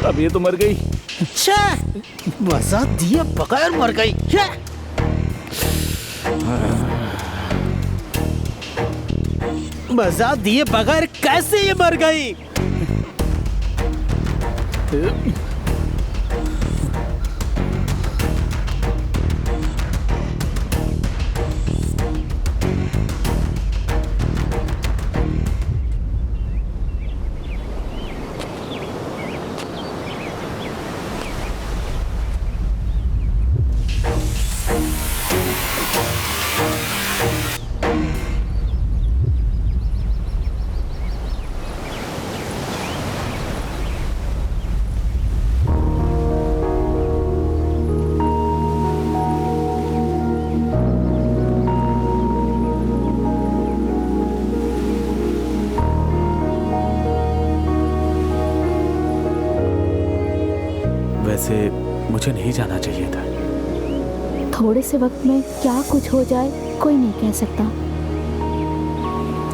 अब ये तो मर गई। मजा दिए बगैर मर गई। मजा दिए बगैर कैसे ये मर गई? वैसे मुझे नहीं जाना चाहिए था। थोड़े से वक्त में क्या कुछ हो जाए कोई नहीं कह सकता।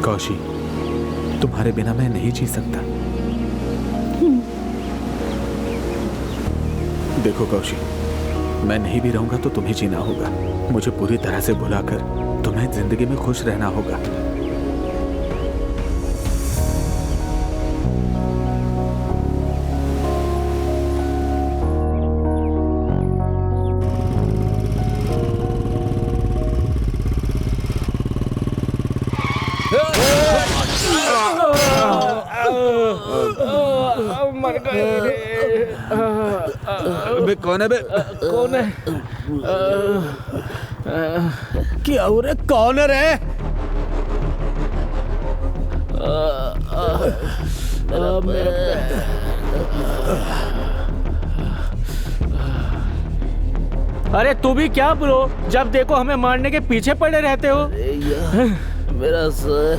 कौशी, तुम्हारे बिना मैं नहीं जी सकता। देखो कौशी, मैं नहीं भी रहूंगा तो तुम्हें जीना होगा। मुझे पूरी तरह से भुलाकर तुम्हें जिंदगी में खुश रहना होगा। मर गए। बे कौन है बे? कौन है? क्या हो रहा? कौन है रे? अरे तू भी क्या ब्रो, जब देखो हमें मारने के पीछे पड़े रहते हो। मेरा सर।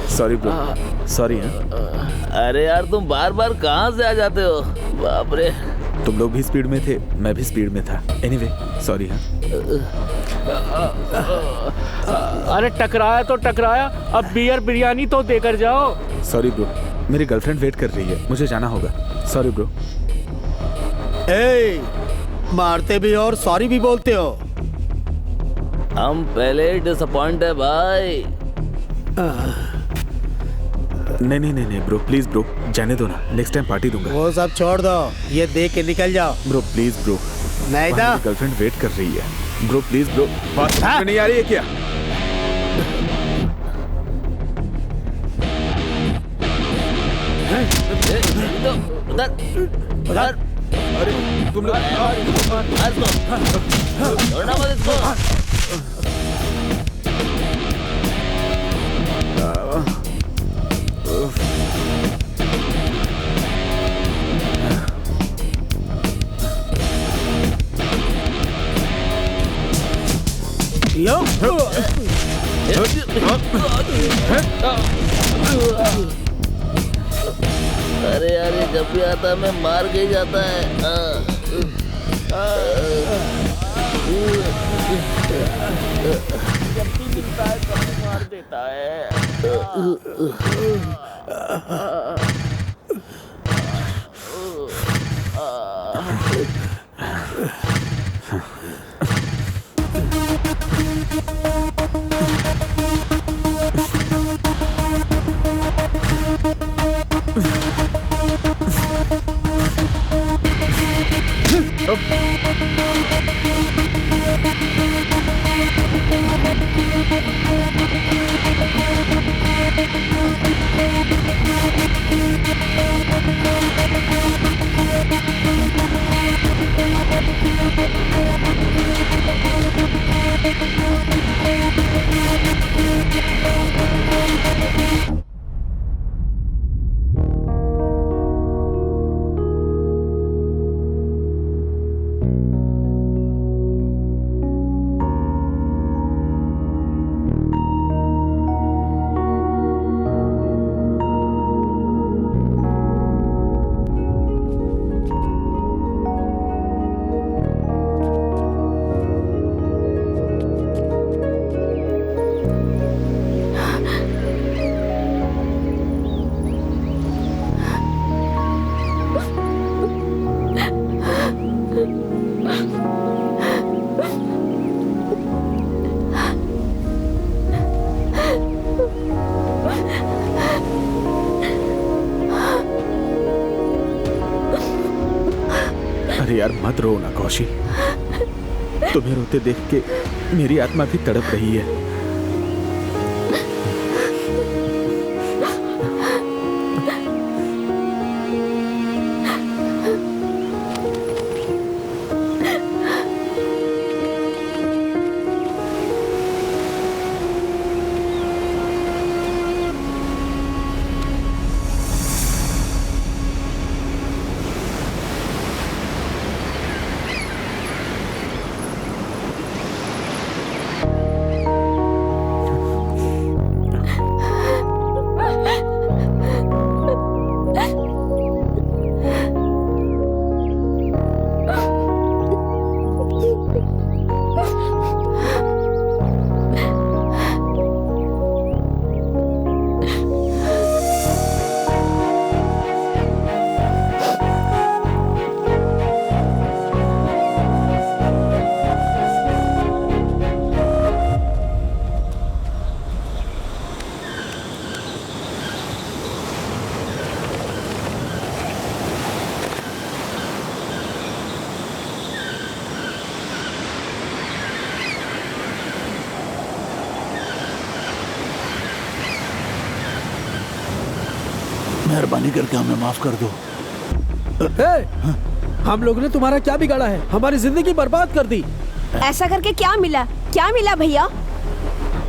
Sorry bro, sorry. अरे यार तुम बार बार कहाँ से आ जाते हो? बाप रे। तुम लोग भी स्पीड में थे, मैं भी स्पीड में था। Anyway sorry. अरे टकराया तो टकराया, अब बियर बिरयानी तो देकर जाओ। सॉरी ब्रो, मेरी गर्लफ्रेंड वेट कर रही है, मुझे जाना होगा। Sorry bro. ए, मारते भी और सॉरी भी बोलते हो। हम पहले डिसअपॉइंट है भाई। नहीं ब्रो, प्लीज ब्रो, जाने दो ना, नेक्स्ट टाइम पार्टी दूंगा। वो सब छोड़ दो, ये देख के निकल जाओ। ब्रो प्लीज ब्रो, नहीं था। गर्लफ्रेंड वेट कर रही है। ब्रो प्लीज ब्रो, बात नहीं आ रही है क्या? उधर। अरे तुम लोग छोड़ना मत इसको। अरे यार ये जब भी आता है मैं मार के ही जाता है। जब भी मिलता है तो मार देता है। अरे यार मत रो ना कौशी, तुम्हें रोते देख के मेरी आत्मा भी तड़प रही है। मेहरबानी करके हमें माफ कर दो। हम लोगों ने तुम्हारा क्या बिगाड़ा है? हमारी जिंदगी बर्बाद कर दी। ऐसा करके क्या मिला? क्या मिला भैया,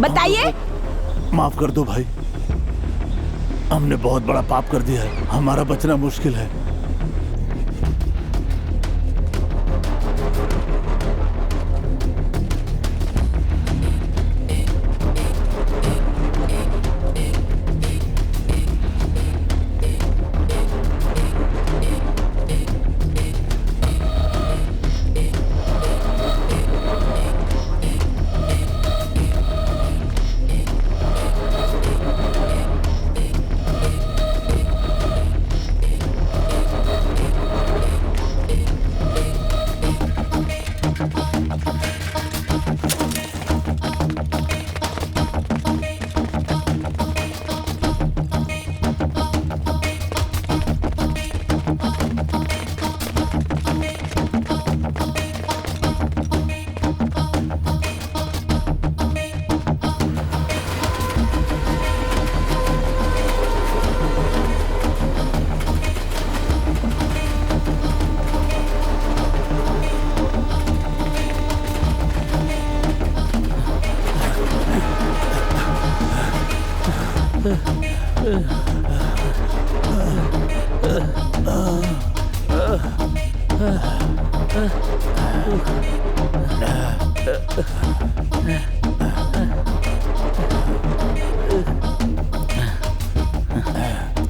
बताइए। माफ कर दो भाई, हमने बहुत बड़ा पाप कर दिया है, हमारा बचना मुश्किल है।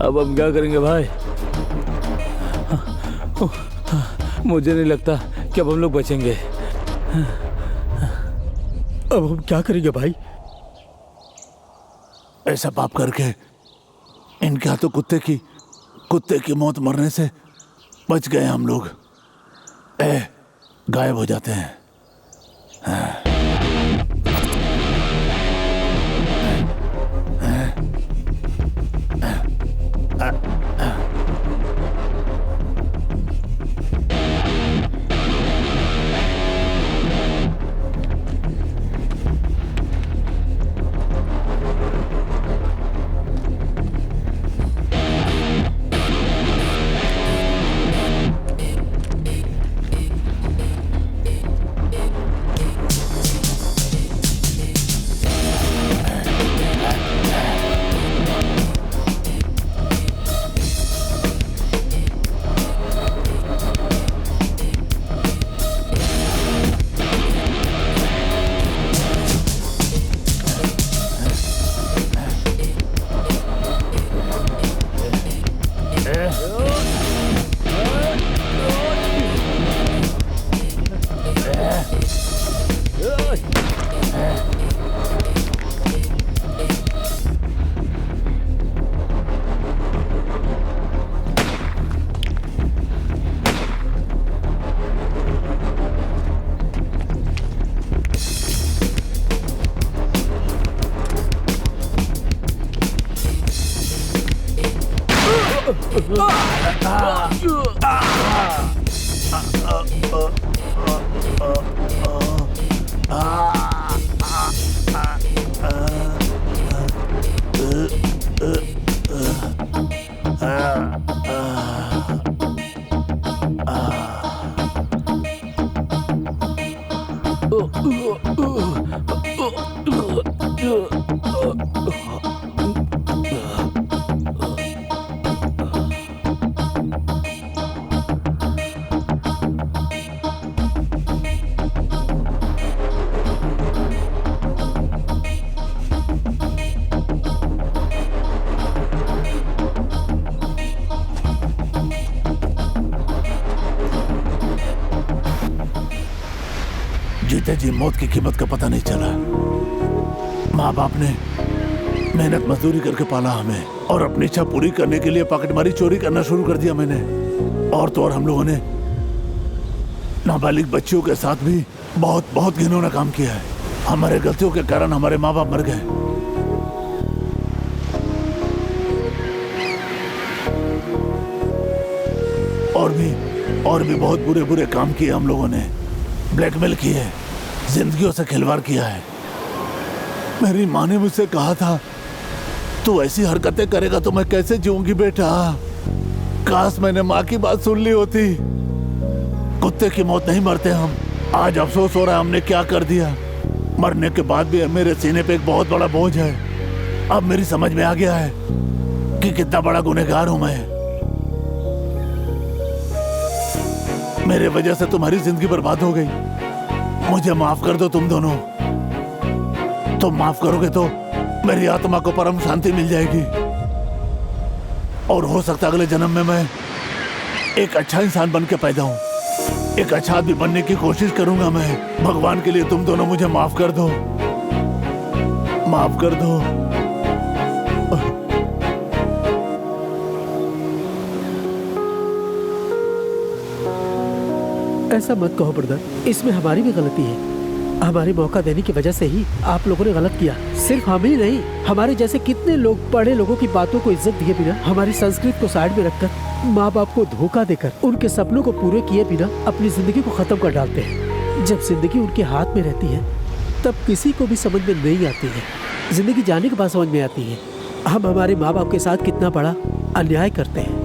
अब हम क्या करेंगे भाई? मुझे नहीं लगता कि अब हम लोग बचेंगे। अब हम क्या करेंगे भाई? ऐसा पाप करके इनके हाथों कुत्ते की मौत मरने से बच गए हम लोग। गायब हो जाते हैं। जीते जी मौत की कीमत का पता नहीं चला। माँ बाप ने मेहनत मजदूरी करके पाला हमें, और अपनी इच्छा पूरी करने के लिए पॉकेटमारी चोरी करना शुरू कर दिया मैंने। और तो और हम लोगों ने नाबालिग बच्चियों के साथ भी बहुत बहुत घिनौना काम किया है। हमारे गलतियों के कारण हमारे माँ बाप मर गए। और भी बहुत बुरे बुरे काम किए हम लोगों ने। ब्लैकमेल किए, जिंदगियों से खिलवाड़ किया है। मेरी माँ ने मुझसे कहा था, तू ऐसी हरकतें करेगा तो मैं कैसे जीऊंगी बेटा। काश मैंने माँ की बात सुन ली होती। कुत्ते की मौत नहीं मरते हम। आज अफसोस हो रहा है हमने क्या कर दिया। मरने के बाद भी मेरे सीने पे एक बहुत बड़ा बोझ है। अब मेरी समझ में आ गया है कि कितना बड़ा गुनहगार हूं मैं। मेरे वजह से तुम्हारी जिंदगी बर्बाद हो गई। मुझे माफ कर दो तुम दोनों। तुम माफ करोगे तो मेरी आत्मा को परम शांति मिल जाएगी, और हो सकता अगले जन्म में मैं एक अच्छा इंसान बन के पैदा हूं। एक अच्छा आदमी बनने की कोशिश करूंगा मैं। भगवान के लिए तुम दोनों मुझे माफ कर दो, माफ कर दो। ऐसा मत कहो ब्रदर, इसमें हमारी भी गलती है। हमारे मौका देने की वजह से ही आप लोगों ने गलत किया। सिर्फ हम ही नहीं, हमारे जैसे कितने लोग बड़े लोगों की बातों को इज्जत दिए बिना, हमारी संस्कृति को साइड में रखकर, माँ बाप को धोखा देकर, उनके सपनों को पूरे किए बिना अपनी जिंदगी को खत्म कर डालते हैं। जब जिंदगी उनके हाथ में रहती है तब किसी को भी समझ में नहीं आती है। जिंदगी जाने के बाद समझ में आती है हम हमारे माँ बाप के साथ कितना बड़ा अन्याय करते हैं।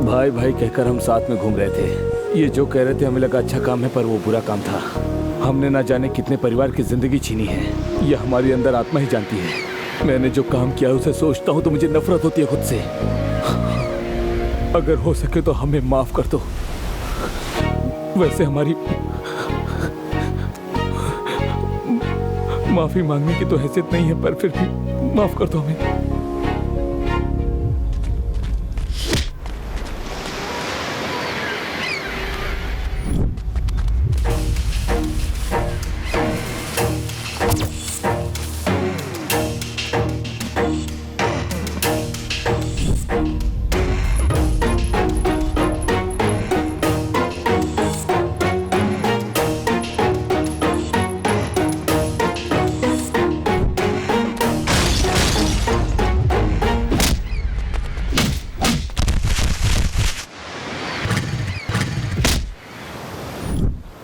भाई भाई कहकर हम साथ में घूम रहे थे। ये जो कह रहे थे हमें लगा अच्छा काम है, पर वो बुरा काम था। हमने ना जाने कितने परिवार की जिंदगी छीनी है। ये हमारी अंदर आत्मा ही जानती है। मैंने जो काम किया उसे सोचता हूँ तो मुझे नफरत होती है खुद से। अगर हो सके तो हमें माफ कर दो। वैसे हमारी माफी मांगने की तो हैसियत नहीं है, पर फिर भी माफ कर दो हमें।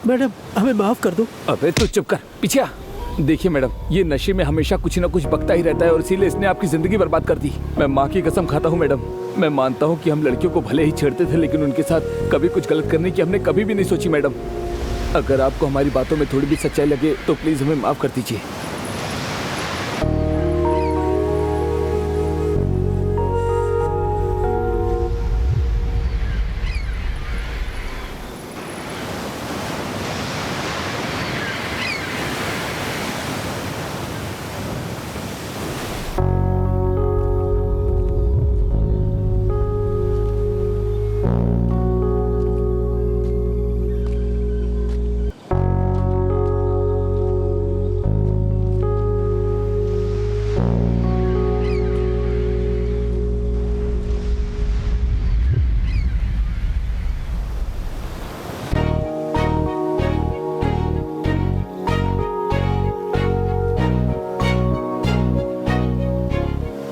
मैडम हमें माफ कर दो। अबे तू चुप कर, पीछे आ। देखिए मैडम, ये नशे में हमेशा कुछ ना कुछ बकता ही रहता है, और इसीलिए इसने आपकी जिंदगी बर्बाद कर दी। मैं माँ की कसम खाता हूँ मैडम। मैं मानता हूँ कि हम लड़कियों को भले ही छेड़ते थे, लेकिन उनके साथ कभी कुछ गलत करने की हमने कभी भी नहीं सोची मैडम। अगर आपको हमारी बातों में थोड़ी भी सच्चाई लगे तो प्लीज हमें माफ कर दीजिए।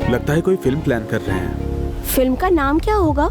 लगता है कोई फिल्म प्लान कर रहे हैं। फिल्म का नाम क्या होगा?